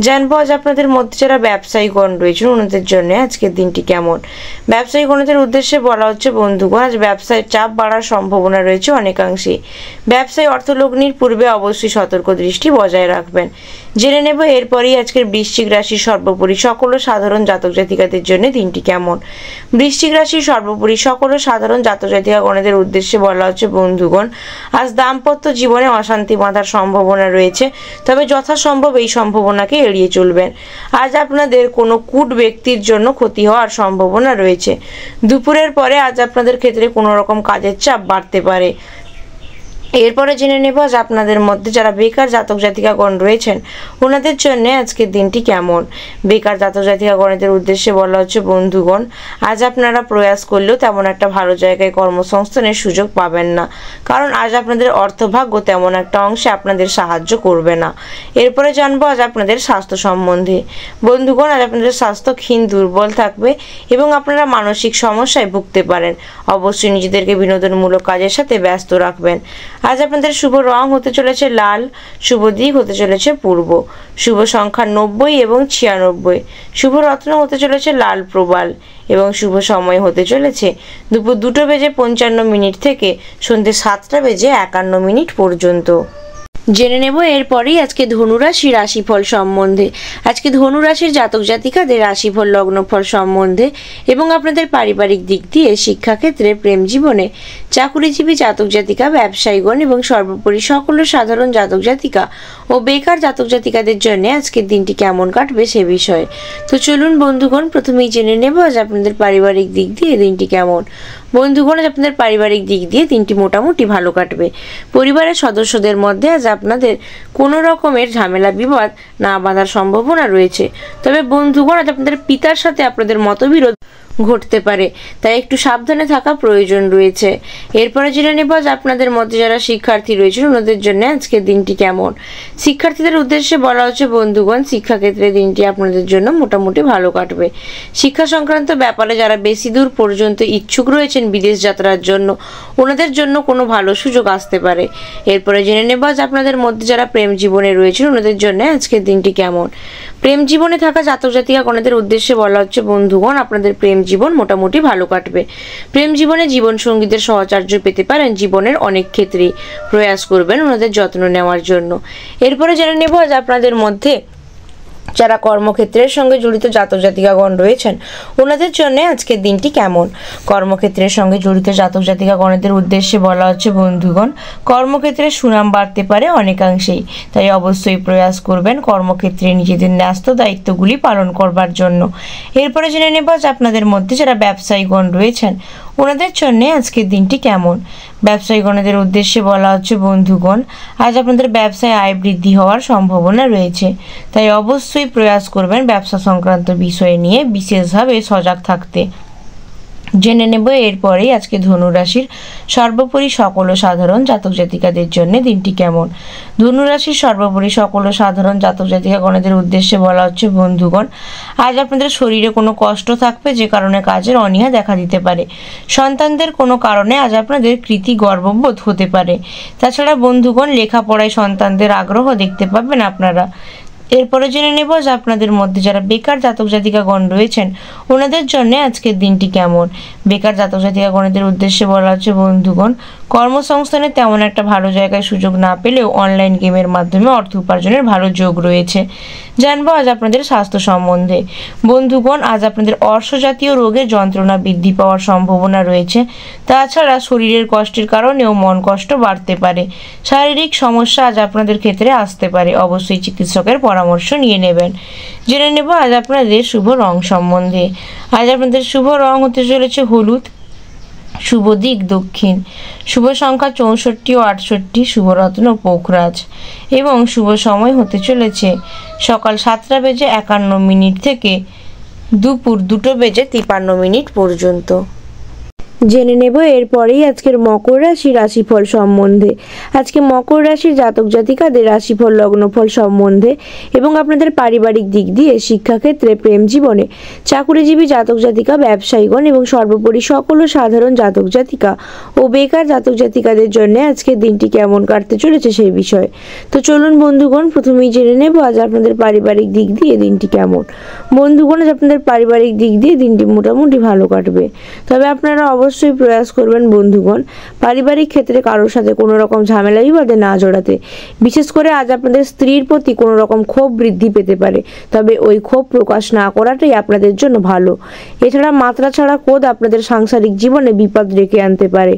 জানবো আজ আপনাদের মধ্যে যারা ব্যবসায়ীগণ রয়েছেন ওনাদের জন্য আজকের দিনটি কেমন। ব্যবসায়ীগণদের উদ্দেশ্যে বলা হচ্ছে বন্ধুগণ, আজ ব্যবসায় চাপ বাড়ার সম্ভাবনা রয়েছে অনেকাংশে। ব্যবসায় অর্থলগ্নির পূর্বে অবশ্যই সতর্ক দৃষ্টি বজায় রাখবেন। জেনে নেব এরপরেই আজকের বৃশ্চিক রাশির সর্বোপরি সকল সাধারণ জাতক জাতিকাদের জন্য দিনটি কেমন। বৃশ্চিক রাশির সর্বোপরি সকল সাধারণ জাতক জাতিকাগণদের উদ্দেশ্যে বলা হচ্ছে বন্ধুগণ, আজ দাম্পত্য জীবনে অশান্তি বাঁধার সম্ভাবনা রয়েছে, তবে যথাসম্ভব এই সম্ভাবনাকে এড়িয়ে চলবেন। আজ আপনাদের কোনো কূট ব্যক্তির জন্য ক্ষতি হওয়ার সম্ভাবনা রয়েছে। দুপুরের পরে আজ আপনাদের ক্ষেত্রে কোনো রকম কাজের চাপ বাড়তে পারে। এরপরে জেনে নেব আজ আপনাদের মধ্যে যারা বেকার জাতক জাতিকাগণ রয়েছেন ওনাদের জন্য আজকের দিনটি কেমন। বেকার জাতক জাতিকাগণদের উদ্দেশ্যে বলা হচ্ছে বন্ধুগণ, আজ আপনারা প্রয়াস করলেও তেমন একটা ভালো জায়গায় কর্মসংস্থানের সুযোগ পাবেন না, কারণ আজ আপনাদের অর্থভাগ্য তেমন একটা অংশে আপনাদের সাহায্য করবে না। এরপরে জানবো আজ আপনাদের স্বাস্থ্য সম্বন্ধে। বন্ধুগণ, আজ আপনাদের স্বাস্থ্য ক্ষীণ দুর্বল থাকবে এবং আপনারা মানসিক সমস্যায় ভুগতে পারেন। অবশ্যই নিজেদেরকে বিনোদনমূলক কাজের সাথে ব্যস্ত রাখবেন। আজ আপনাদের শুভ রং হতে চলেছে লাল, শুভ দিক হতে চলেছে পূর্ব, শুভ সংখ্যা 90 এবং 96, শুভ রত্ন হতে চলেছে লাল প্রবাল এবং শুভ সময় হতে চলেছে দুপুর 2:55 থেকে সন্ধ্যে 7:51 পর্যন্ত। জেনে নেব এরপরেই আজকে ধনুরাশি রাশিফল সম্বন্ধে। আজকে ধনুরাশির জাতক জাতিকাদের রাশিফল লগ্নফল সম্বন্ধে এবং আপনাদের পারিবারিক দিক দিয়ে, শিক্ষাক্ষেত্রে, প্রেম জীবনে, চাকুরিজীবী জাতক জাতিকা, ব্যবসায়ীগণ এবং সর্বোপরি সকল সাধারণ জাতক জাতিকা ও বেকার জাতক জাতিকাদের জন্য আজকের দিনটি কেমন কাটবে সে বিষয়ে। তো চলুন বন্ধুগণ প্রথমেই জেনে নেব আজ আপনাদের পারিবারিক দিক দিয়ে দিনটি কেমন। বন্ধুগণ, আজ আপনাদের পারিবারিক দিক দিয়ে দিনটি মোটামুটি ভালো কাটবে। পরিবারের সদস্যদের মধ্যে আজ আপনাদের কোনো রকমের ঝামেলা বিবাদ না বাঁধার সম্ভাবনা রয়েছে, তবে বন্ধুগণ আজ আপনাদের পিতার সাথে আপনাদের মতবিরোধ ঘটতে পারে, তাই একটু সাবধানে থাকা প্রয়োজন রয়েছে। এরপরে জেনে নেব আজ আপনাদের মধ্যে যারা শিক্ষার্থী রয়েছেন ওনাদের জন্য আজকের দিনটি কেমন। শিক্ষার্থীদের উদ্দেশ্যে বলা হচ্ছে বন্ধুগণ, শিক্ষাক্ষেত্রে দিনটি আপনাদের জন্য মোটামুটি ভালো কাটবে। শিক্ষা সংক্রান্ত ব্যাপারে যারা বেশি দূর পর্যন্ত ইচ্ছুক রয়েছেন বিদেশ যাত্রার জন্য, ওনাদের জন্য কোনো ভালো সুযোগ আসতে পারে। এরপরে জেনে নেব আজ আপনাদের মধ্যে যারা প্রেম জীবনে রয়েছেন ওনাদের জন্য আজকের দিনটি কেমন। প্রেম জীবনে থাকা জাতক জাতিকাগণের উদ্দেশ্যে বলা হচ্ছে বন্ধুগণ, আপনাদের প্রেম জীবন মোটামুটি ভালো কাটবে। প্রেম জীবনে জীবন সঙ্গীদের সহচার্য পেতে পারেন। জীবনের অনেক ক্ষেত্রেই প্রয়াস করবেন ওনাদের যত্ন নেওয়ার জন্য। এরপরে জেনে নেব আজ আপনাদের মধ্যে যারা কর্মক্ষেত্রের সঙ্গে জড়িত জাতক জাতিকাগণ রয়েছেন ওনাদের জন্য আজকের দিনটি কেমন। কর্মক্ষেত্রের সঙ্গে জড়িত জাতক জাতিকাগণের উদ্দেশ্যে বলা হচ্ছে বন্ধুগণ, কর্মক্ষেত্রে সুনাম বাড়তে পারে অনেকাংশেই, তাই অবশ্যই প্রয়াস করবেন কর্মক্ষেত্রে নিজেদের ন্যস্ত দায়িত্বগুলি পালন করবার জন্য। এরপরে জেনে নেব আজ আপনাদের মধ্যে যারা ব্যবসায়ীগণ রয়েছেন ওনাদের জন্য আজকের দিনটি কেমন। ব্যবসায়ীগণদের উদ্দেশ্যে বলা হচ্ছে বন্ধুগণ, আজ আপনাদের ব্যবসায় আয় বৃদ্ধি হওয়ার সম্ভাবনা রয়েছে, তাই অবশ্যই প্রয়াস করবেন ব্যবসা সংক্রান্ত বিষয় নিয়ে বিশেষভাবে সজাগ থাকতে। জেনে নেব এরপরেই আজকে ধনুরাশির সর্বোপরি সকল ও সাধারণ জাতক জাতিকাদের জন্য দিনটি কেমন। ধনুরাশির সর্বোপরি সকল ও সাধারণ জাতক জাতিকাগণদের উদ্দেশ্যে বলা হচ্ছে বন্ধুগণ, আজ আপনাদের শরীরে কোনো কষ্ট থাকবে যে কারণে কাজের অনীহা দেখা দিতে পারে। সন্তানদের কোনো কারণে আজ আপনাদের কৃতি গর্ববোধ হতে পারে। তাছাড়া বন্ধুগণ, লেখাপড়ায় সন্তানদের আগ্রহ দেখতে পাবেন আপনারা। এরপরে জেনে নেব যে আপনাদের মধ্যে যারা বেকার জাতক জাতিকাগণ রয়েছেন ওনাদের জন্য আজকের দিনটি কেমন। বেকার জাতক জাতিকাগণদের উদ্দেশ্যে বলা হচ্ছে বন্ধুগণ, কর্মসংস্থানে তেমন একটা ভালো জায়গায় সুযোগ না পেলেও অনলাইন গেমের মাধ্যমে অর্থ উপার্জনের ভালো যোগ রয়েছে। জানবো আজ আপনাদের স্বাস্থ্য সম্বন্ধে। বন্ধুগণ, আজ আপনাদের অর্শজাতীয় রোগের যন্ত্রণা বৃদ্ধি পাওয়ার সম্ভাবনা রয়েছে। তাছাড়া শরীরের কষ্টের কারণেও মন কষ্ট বাড়তে পারে। শারীরিক সমস্যা আজ আপনাদের ক্ষেত্রে আসতে পারে, অবশ্যই চিকিৎসকের পরামর্শ নিয়ে নেবেন। জেনে নেব আজ আপনাদের শুভ রং সম্বন্ধে। আজ আপনাদের শুভ রং হতে চলেছে হলুদ, শুভ দিক দক্ষিণ, শুভ সংখ্যা 64 ও 68, শুভরত্ন পোখরাজ এবং শুভ সময় হতে চলেছে সকাল 7:51 থেকে দুপুর 2:53 পর্যন্ত। জেনে নেব এরপরেই আজকের মকর রাশি রাশিফল সম্বন্ধে। আজকে মকর রাশির জাতক জাতিকাদের রাশিফল লগ্নফল সম্বন্ধে এবং আপনাদের পারিবারিক দিক দিয়ে, শিক্ষাক্ষেত্রে, প্রেম জীবনে, চাকুরিজীবী জাতক জাতিকা, ব্যবসায়ীগণ এবং সর্বোপরি সকল সাধারণ জাতক জাতিকা ও বেকার জাতক জাতিকাদের জন্য আজকের দিনটি কেমন কাটতে চলেছে সেই বিষয়ে। তো চলুন বন্ধুগণ, প্রথমেই জেনে নেব আজ আপনাদের পারিবারিক দিক দিয়ে দিনটি কেমন। বন্ধুগণ, আজ আপনাদের পারিবারিক দিক দিয়ে দিনটি মোটামুটি ভালো কাটবে, তবে আপনারা অবশ্যই প্রয়াস করবেন বন্ধুগণ পারিবারিক ক্ষেত্রে কারোর সাথে কোনো রকম ঝামেলা বিবাদে না জড়াতে। বিশেষ করে আজ আপনাদের স্ত্রীর প্রতি কোনো রকম ক্ষোভ বৃদ্ধি পেতে পারে, তবে ওই ক্ষোভ প্রকাশ না করাটাই আপনাদের জন্য ভালো। এছাড়া মাত্রা ছাড়া ক্রোধ আপনাদের সাংসারিক জীবনে বিপদ ডেকে আনতে পারে।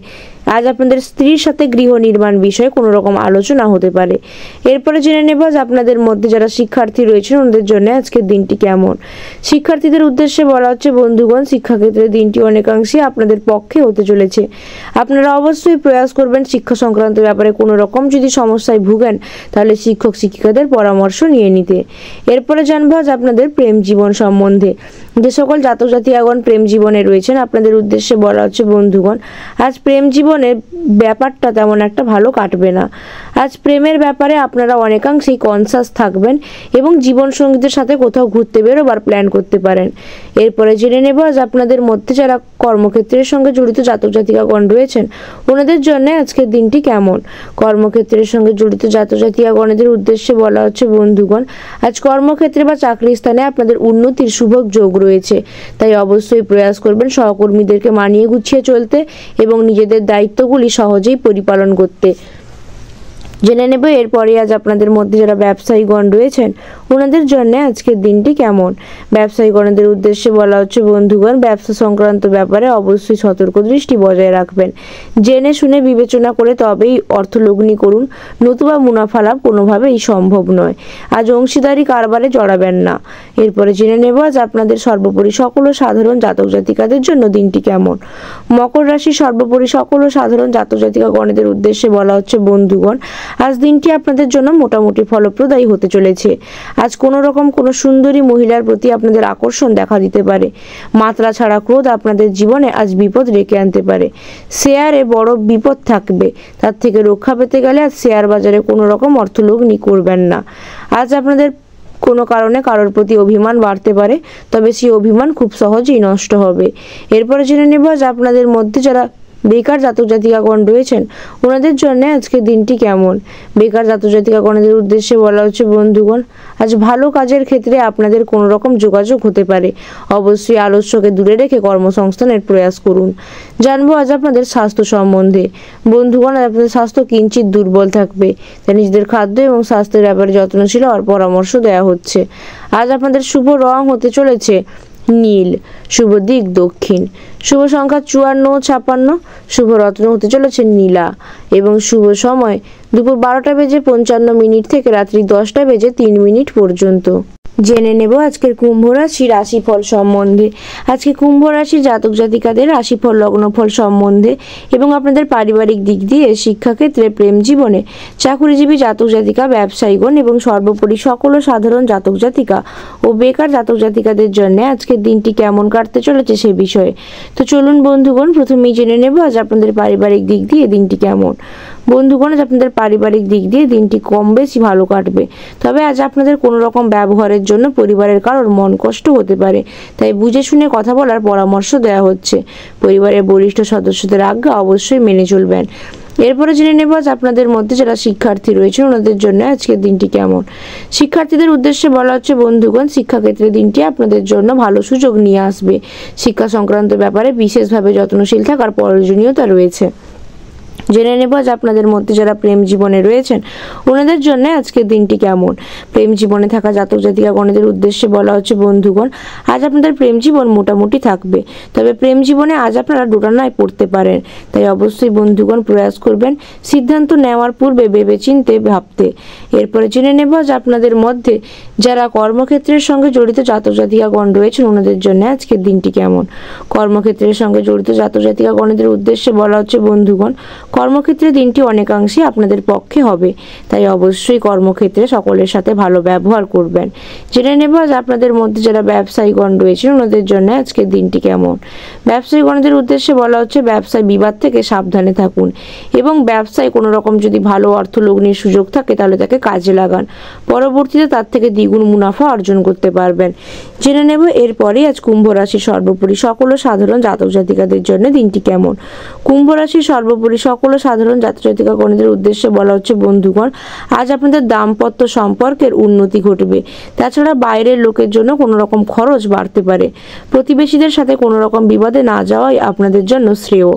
আজ আপনাদের স্ত্রীর সাথে গৃহ নির্মাণ বিষয়ে কোনো রকম আলোচনা হতে পারে। এরপরে জেনে নেব আজ আপনাদের মধ্যে যারা শিক্ষার্থী রয়েছেন ওদের জন্য আজকের দিনটি কেমন। শিক্ষার্থীদের উদ্দেশ্যে বলা হচ্ছে বন্ধুগণ, শিক্ষাক্ষেত্রে দিনটি অনেকাংশে আপনাদের পক্ষে হতে চলেছে। আপনারা অবশ্যই প্রয়াস করবেন শিক্ষা সংক্রান্ত ব্যাপারে কোনো রকম যদি সমস্যায় ভুগেন তাহলে শিক্ষক শিক্ষিকাদের পরামর্শ নিয়ে নিতে। এরপরে জানবো আজ আপনাদের প্রেম জীবন সম্বন্ধে। যে সকল জাতক জাতিকাগণ প্রেম জীবনে রয়েছেন আপনাদের উদ্দেশ্যে বলা হচ্ছে বন্ধুগণ, আজ প্রেম জীবনের ব্যাপারটা তেমন একটা ভালো কাটবে না। আজ প্রেমের ব্যাপারে আপনারা অনেকাংশেই কনসাস থাকবেন এবং জীবন সঙ্গীদের সাথে কোথাও ঘুরতে বেরোবার প্ল্যান করতে পারেন। এরপরে জেনে নেব আজ আপনাদের মধ্যে যারা কর্মক্ষেত্রের সঙ্গে জড়িত জাতক জাতিকাগণ রয়েছেন ওনাদের জন্য আজকের দিনটি কেমন। কর্মক্ষেত্রের সঙ্গে জড়িত জাতক জাতিকাগণদের উদ্দেশ্যে বলা হচ্ছে বন্ধুগণ, আজ কর্মক্ষেত্রে বা চাকরি স্থানে আপনাদের উন্নতির শুভ যোগ রয়েছে, তাই অবশ্যই প্রয়াস করবেন সহকর্মীদেরকে মানিয়ে গুছিয়ে চলতে এবং নিজেদের দায়িত্বগুলি সহজেই পরিপালন করতে। জেনে নেব এরপরে আজ আপনাদের মধ্যে যারা ব্যবসায়ীগণ রয়েছেন ওনাদের জন্য আজকের দিনটি কেমন। ব্যবসায়ীগণদের উদ্দেশ্যে বলা হচ্ছে বন্ধুগণ, ব্যবসা সংক্রান্ত ব্যাপারে অবশ্যই সতর্ক দৃষ্টি বজায় রাখবেন। জেনে শুনে বিবেচনা করে তবেই অর্থলগ্নি করুন, নতুবা মুনাফা লাভ কোনোভাবেই সম্ভব নয়। আজ অংশীদারি কারবারে জড়াবেন না। এরপরে জেনে নেব আজ আপনাদের সর্বোপরি সকল সাধারণ জাতক জাতিকাদের জন্য দিনটি কেমন। মকর রাশি সর্বোপরি সকল সাধারণ জাতক জাতিকাগণদের উদ্দেশ্যে বলা হচ্ছে বন্ধুগণ, আজ দিনটি আপনাদের জন্য মোটামুটি ফলপ্রদায়ী হতে চলেছে। আজ কোনো রকম কোনো সুন্দরী মহিলার প্রতি আপনাদের আকর্ষণ দেখা দিতে পারে। মাত্রা ছাড়া ক্রোধ আপনাদের জীবনে আজ বিপদ ডেকে আনতে পারে। শেয়ারে বড় বিপদ থাকবে, তার থেকে রক্ষা পেতে গেলে আজ শেয়ার বাজারে কোনো রকম অর্থলগ্নি করবেন না। আজ আপনাদের কোনো কারণে কারোর প্রতি অভিমান বাড়তে পারে, তবে সেই অভিমান খুব সহজেই নষ্ট হবে। এরপরে জেনে নেব আজ আপনাদের মধ্যে যারা বেকার জাতক জাতিকাগণ রয়েছেন ওনাদের জন্য আজকের দিনটি কেমন। বেকার জাতক জাতিকাগণদের উদ্দেশ্যে বলা হচ্ছে, বন্ধুগণ আজ ভালো কাজের ক্ষেত্রে আপনাদের কোনো রকম যোগাযোগ হতে পারে। অবশ্যই আলস্যকে দূরে রেখে কর্মসংস্থানের প্রয়াস করুন। জানবো আজ আপনাদের স্বাস্থ্য সম্বন্ধে। বন্ধুগণ আজ আপনাদের স্বাস্থ্য কিঞ্চিত দুর্বল থাকবে, তাই নিজেদের খাদ্য এবং স্বাস্থ্যের ব্যাপারে যত্নশীল হওয়ার পরামর্শ দেওয়া হচ্ছে। আজ আপনাদের শুভ রং হতে চলেছে নীল, শুভ দিক দক্ষিণ, শুভ সংখ্যা 54 ও 56, শুভ রত্ন হতে চলেছে নীলা এবং শুভ সময় দুপুর 12:55 থেকে রাত্রি 10:03 পর্যন্ত। জেনে নেব আজকের কুম্ভ রাশি রাশিফল সম্বন্ধে। আজকে কুম্ভ রাশির জাতক জাতিকাদের রাশিফল লগ্নফল সম্বন্ধে এবং আপনাদের পারিবারিক দিক দিয়ে, শিক্ষাক্ষেত্রে, প্রেম জীবনে, চাকুরিজীবী জাতক জাতিকা, ব্যবসায়ীগণ এবং সর্বোপরি সকল সাধারণ জাতক জাতিকা ও বেকার জাতক জাতিকাদের জন্য আজকের দিনটি কেমন কাটতে চলেছে সে বিষয়ে। তো চলুন বন্ধুগণ প্রথমেই জেনে নেব আজ আপনাদের পারিবারিক দিক দিয়ে দিনটি কেমন। বন্ধুগণ আজ আপনাদের পারিবারিক দিক দিয়ে দিনটি কম বেশি ভালো কাটবে, তবে আজ আপনাদের কোনো রকম ব্যবহারের জন্য পরিবারের কারোর মন কষ্ট হতে পারে, তাই বুঝে শুনে কথা বলার পরামর্শ দেওয়া হচ্ছে। পরিবারের বরিষ্ঠ সদস্যদের আজ্ঞা অবশ্যই মেনে চলবেন। এরপরে জেনে নেব আজ আপনাদের মধ্যে যারা শিক্ষার্থী রয়েছে ওনাদের জন্য আজকের দিনটি কেমন। শিক্ষার্থীদের উদ্দেশ্যে বলা হচ্ছে, বন্ধুগণ শিক্ষাক্ষেত্রে দিনটি আপনাদের জন্য ভালো সুযোগ নিয়ে আসবে। শিক্ষা সংক্রান্ত ব্যাপারে বিশেষভাবে যত্নশীল থাকার প্রয়োজনীয়তা রয়েছে। জেনে নেব আজ আপনাদের মধ্যে যারা প্রেম জীবনে রয়েছেন ওনাদের জন্য আজকের দিনটি কেমন। প্রেম জীবনে থাকা জাতক জাতিকাগণদের উদ্দেশ্যে বলা হচ্ছে, বন্ধুগণ আজ আপনাদের প্রেম জীবন মোটামুটি থাকবে, তবে প্রেম জীবনে আজ আপনারা দোটানায় পড়তে পারেন, তাই অবশ্যই বন্ধুগণ প্রয়াস করবেন সিদ্ধান্ত নেওয়ার পূর্বে ভেবেচিন্তে ভাবতে। এরপরে জেনে নেব আজ আপনাদের মধ্যে যারা কর্মক্ষেত্রের সঙ্গে জড়িত জাতক জাতিকাগণ রয়েছেন ওনাদের জন্য আজকের দিনটি কেমন। কর্মক্ষেত্রের সঙ্গে জড়িত জাতক জাতিকাগণদের উদ্দেশ্যে বলা হচ্ছে, বন্ধুগণ কর্মক্ষেত্রে দিনটি অনেকাংশে আপনাদের পক্ষে হবে, তাই অবশ্যই কর্মক্ষেত্রে সকলের সাথে ভালো ব্যবহার করবেন। জেনে নেব আজ আপনাদের মধ্যে যারা ব্যবসায়ীগণ রয়েছেন ওনাদের জন্য আজকের দিনটি কেমন। ব্যবসায়ীগণদের উদ্দেশ্যে বলা হচ্ছে, ব্যবসায় বিবাদ থেকে সাবধানে থাকুন এবং ব্যবসায় কোনো রকম যদি ভালো অর্থলগ্নির সুযোগ থাকে তাহলে তাকে কাজে লাগান, পরবর্তীতে তার থেকে দ্বিগুণ মুনাফা অর্জন করতে পারবেন। জেনে নেব এরপরে আজ কুম্ভ রাশির সর্বোপরি সকল সাধারণ জাতক জাতিকাদের জন্য দিনটি কেমন। কুম্ভ রাশির সর্বোপরি সকল সাধারণ জাতক জাতিকাগণদের উদ্দেশ্যে বলা হচ্ছে, বন্ধুগণ আজ আপনাদের দাম্পত্য সম্পর্কের উন্নতি ঘটবে। তাছাড়া বাইরের লোকের জন্য কোনো রকম খরচ বাড়তে পারে। প্রতিবেশীদের সাথে কোনো রকম বিবাদে না যাওয়াই আপনাদের জন্য শ্রেয়।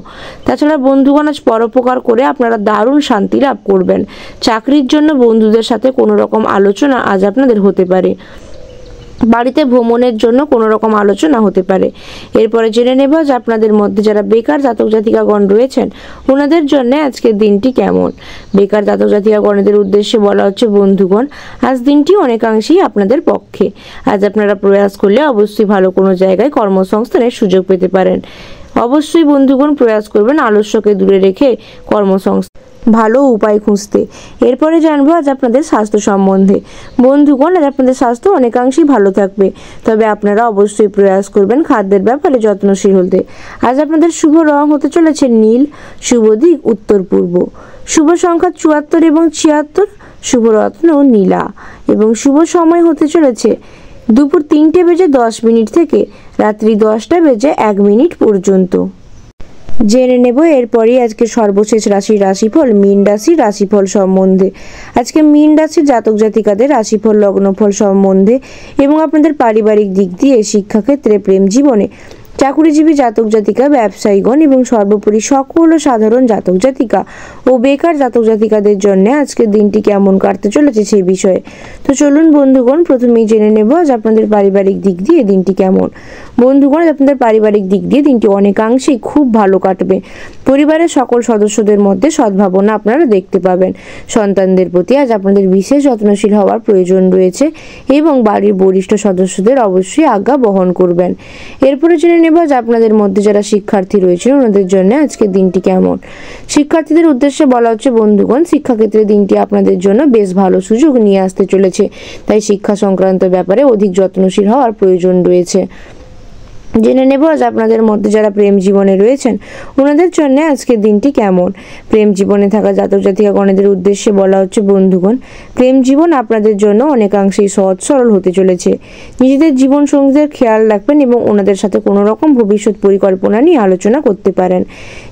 তাছাড়া বন্ধুগণ আজ পরোপকার করে আপনারা দারুণ শান্তি লাভ করবেন। চাকরির জন্য বন্ধুদের সাথে কোনো রকম আলোচনা আজ আপনাদের হতে পারে। বাড়িতে ভ্রমণের জন্য কোনো রকম আলোচনা হতে পারে। এরপরে জেনে নেব যে আপনাদের মধ্যে যারা বেকার জাতক জাতিকাগণ রয়েছেন ওনাদের জন্য আজকের দিনটি কেমন। বেকার জাতক জাতিকাগণদের উদ্দেশ্যে বলা হচ্ছে, বন্ধুগণ আজ দিনটি অনেকাংশেই আপনাদের পক্ষে। আজ আপনারা প্রয়াস করলে অবশ্যই ভালো কোনো জায়গায় কর্মসংস্থানের সুযোগ পেতে পারেন। অবশ্যই বন্ধুগণ প্রয়াস করবেন আলস্যকে দূরে রেখে কর্মসংস্থান ভালো উপায় খুঁজতে। এরপরে জানবো আজ আপনাদের স্বাস্থ্য সম্বন্ধে। বন্ধুগণ আজ আপনাদের স্বাস্থ্য অনেকাংশেই ভালো থাকবে, তবে আপনারা অবশ্যই প্রয়াস করবেন খাদ্যের ব্যাপারে যত্নশীল হতে। আজ আপনাদের শুভ রং হতে চলেছে নীল, শুভ দিক উত্তর পূর্ব, শুভ সংখ্যা 74 এবং 76, শুভ রত্ন নীলা এবং শুভ সময় হতে চলেছে দুপুর 3:10 থেকে রাত্রি 10:01 পর্যন্ত। জেনে নেব এরপরই আজকে সর্বশেষ রাশির রাশিফল মীন রাশির রাশিফল সম্বন্ধে। আজকে মীন রাশির জাতক জাতিকাদের রাশিফল লগ্নফল সম্বন্ধে এবং আপনাদের পারিবারিক দিক দিয়ে, শিক্ষাক্ষেত্রে, প্রেম জীবনে, চাকুরিজীবী জাতক জাতিকা, ব্যবসায়ীগণ এবং সর্বোপরি সকল সাধারণ জাতক জাতিকা ও বেকার জাতক জাতিকাদের জন্য আজকের দিনটি কেমন কাটতে চলেছে সেই বিষয়ে। তো চলুন বন্ধুগণ প্রথমেই জেনে নেব আজ আপনাদের পারিবারিক দিক দিয়ে দিনটি কেমন। বন্ধুগণ আপনাদের পারিবারিক দিক দিয়ে দিনটি অনেকাংশেই খুব ভালো কাটবে। পরিবারের সকল সদস্যদের মধ্যে সদ্ভাবনা আপনারা দেখতে পাবেন। সন্তানদের প্রতি আজ আপনাদের বিশেষ যত্নশীল হওয়ার প্রয়োজন রয়েছে এবং বাড়ির বরিষ্ঠ সদস্যদের অবশ্যই আজ্ঞা বহন করবেন। এরপরে জেনে নেব আজ আপনাদের মধ্যে যারা শিক্ষার্থী রয়েছেন ওনাদের জন্য আজকের দিনটি কেমন। শিক্ষার্থীদের উদ্দেশ্যে বলা হচ্ছে, বন্ধুগণ, শিক্ষাক্ষেত্রে দিনটি আপনাদের জন্য বেশ ভালো সুযোগ নিয়ে আসতে চলেছে, তাই শিক্ষা সংক্রান্ত ব্যাপারে অধিক যত্নশীল হওয়ার প্রয়োজন রয়েছে। জেনে নেব আজ আপনাদের মধ্যে যারা প্রেম জীবনে রয়েছেন ওনাদের জন্য আজকের দিনটি কেমন। প্রেম জীবনে থাকা জাতক জাতিকাগণের উদ্দেশ্যে বলা হচ্ছে, বন্ধুগণ, প্রেম জীবন আপনাদের জন্য অনেকাংশেই সহজ সরল হতে চলেছে। নিজেদের জীবন সঙ্গীদের খেয়াল রাখবেন এবং ওনাদের সাথে কোনো রকম ভবিষ্যৎ পরিকল্পনা নিয়ে আলোচনা করতে পারেন।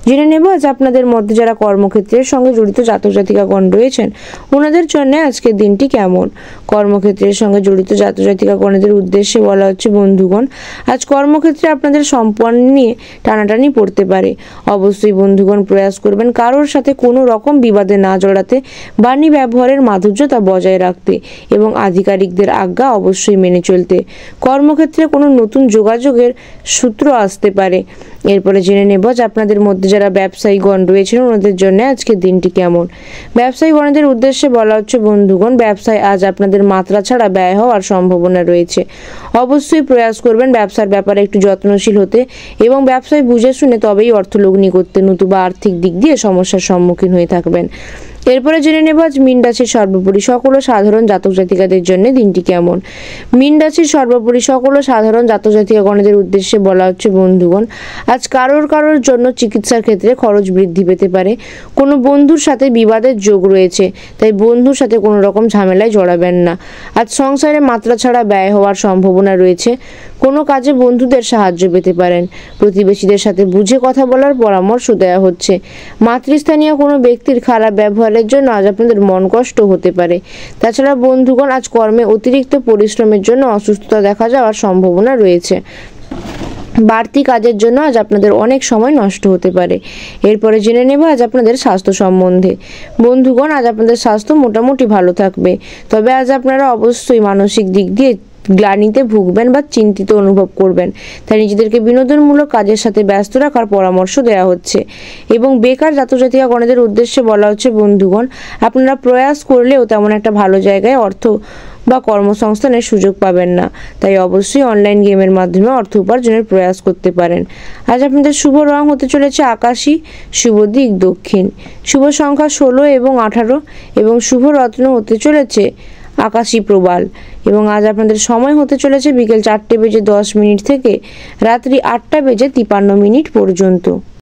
জেনে নেব আজ আপনাদের মধ্যে যারা কর্মক্ষেত্রের সঙ্গে জড়িত জাতক জাতিকাগণ রয়েছেন ওনাদের জন্য আজকের দিনটি কেমন। কর্মক্ষেত্রের সঙ্গে জড়িত জাতক জাতিকাগণের উদ্দেশ্যে বলা হচ্ছে, বন্ধুগণ, আজ কর্মক্ষেত্রে আপনাদের সম্পন্ন নিয়ে টানাটানি পড়তে পারে। অবশ্যই বন্ধুগণ প্রয়াস করবেন কারোর সাথে কোনো রকম বিবাদে না জড়াতে, বাণী ব্যবহারের মাধুর্যতা বজায় রাখতে এবং আধিকারিকদের আজ্ঞা অবশ্যই মেনে চলতে। কর্মক্ষেত্রে কোনো নতুন যোগাযোগের সূত্র আসতে পারে। এরপরে জেনে নেব যে আপনাদের মধ্যে যারা ব্যবসায়ীগণ রয়েছেন ওনাদের জন্য আজকের দিনটি কেমন। ব্যবসায়ীগণদের উদ্দেশ্যে বলা হচ্ছে, বন্ধুগণ, ব্যবসায় আজ আপনাদের মাত্রা ছাড়া ব্যয় হওয়ার সম্ভাবনা রয়েছে। অবশ্যই প্রয়াস করবেন ব্যবসার ব্যাপারে একটু যত্নশীল হতে এবং ব্যবসায় বুঝে শুনে তবেই অর্থলগ্নি করতে, নতুবা আর্থিক দিক দিয়ে সমস্যার সম্মুখীন হয়ে থাকবেন। এরপরে জেনে নেব আজ মীন রাশির সর্বোপরি সকল ও সাধারণ জাতক জাতিকাদের জন্য দিনটি কেমন। মীন রাশির সর্বোপরি সকল ও সাধারণ জাতক জাতিকাগণদের উদ্দেশ্যে বলা হচ্ছে, বন্ধুগণ, আজ কারোর জন্য চিকিৎসার ক্ষেত্রে খরচ বৃদ্ধি পেতে পারে। কোনো বন্ধুর সাথে বিবাদের যোগ রয়েছে, তাই বন্ধুর সাথে কোনো রকম ঝামেলায় জড়াবেন না। আজ সংসারে মাত্রা ছাড়া ব্যয় হওয়ার সম্ভাবনা রয়েছে। কোনো কাজে বন্ধুদের সাহায্য পেতে পারেন। প্রতিবেশীদের সাথে বুঝে কথা বলার পরামর্শ দেওয়া হচ্ছে। মাতৃস্থানীয় কোনো ব্যক্তির খারাপ ব্যবহারের জন্য আজ আপনাদের মন কষ্ট হতে পারে। তাছাড়া বন্ধুগণ, আজ কর্মে অতিরিক্ত পরিশ্রমের জন্য অসুস্থতা দেখা যাওয়ার সম্ভাবনা রয়েছে। বাড়তি কাজের জন্য আজ আপনাদের অনেক সময় নষ্ট হতে পারে। এরপরে জেনে নেব আজ আপনাদের স্বাস্থ্য সম্বন্ধে। বন্ধুগণ, আজ আপনাদের স্বাস্থ্য মোটামুটি ভালো থাকবে, তবে আজ আপনারা অবশ্যই মানসিক দিক দিয়ে গ্লানিতে ভুগবেন বা চিন্তিত অনুভব করবেন, তাই নিজেদেরকে বিনোদনমূলক কাজের সাথে ব্যস্ত রাখার পরামর্শ দেওয়া হচ্ছে। এবং বেকার জাতক জাতিকাগণদের উদ্দেশ্যে বলা হচ্ছে, বন্ধুগণ, আপনারা প্রয়াস করলেও তেমন একটা ভালো জায়গায় অর্থ বা কর্মসংস্থানের সুযোগ পাবেন না, তাই অবশ্যই অনলাইন গেমের মাধ্যমে অর্থ উপার্জনের প্রয়াস করতে পারেন। আজ আপনাদের শুভ রং হতে চলেছে আকাশী, শুভ দিক দক্ষিণ, শুভ সংখ্যা 16 এবং 18 এবং শুভ রত্ন হতে চলেছে আকাশী প্রবাল। এবং আজ আপনাদের সময় হতে চলেছে বিকেল 4:10 থেকে রাত্রি 8:53 পর্যন্ত।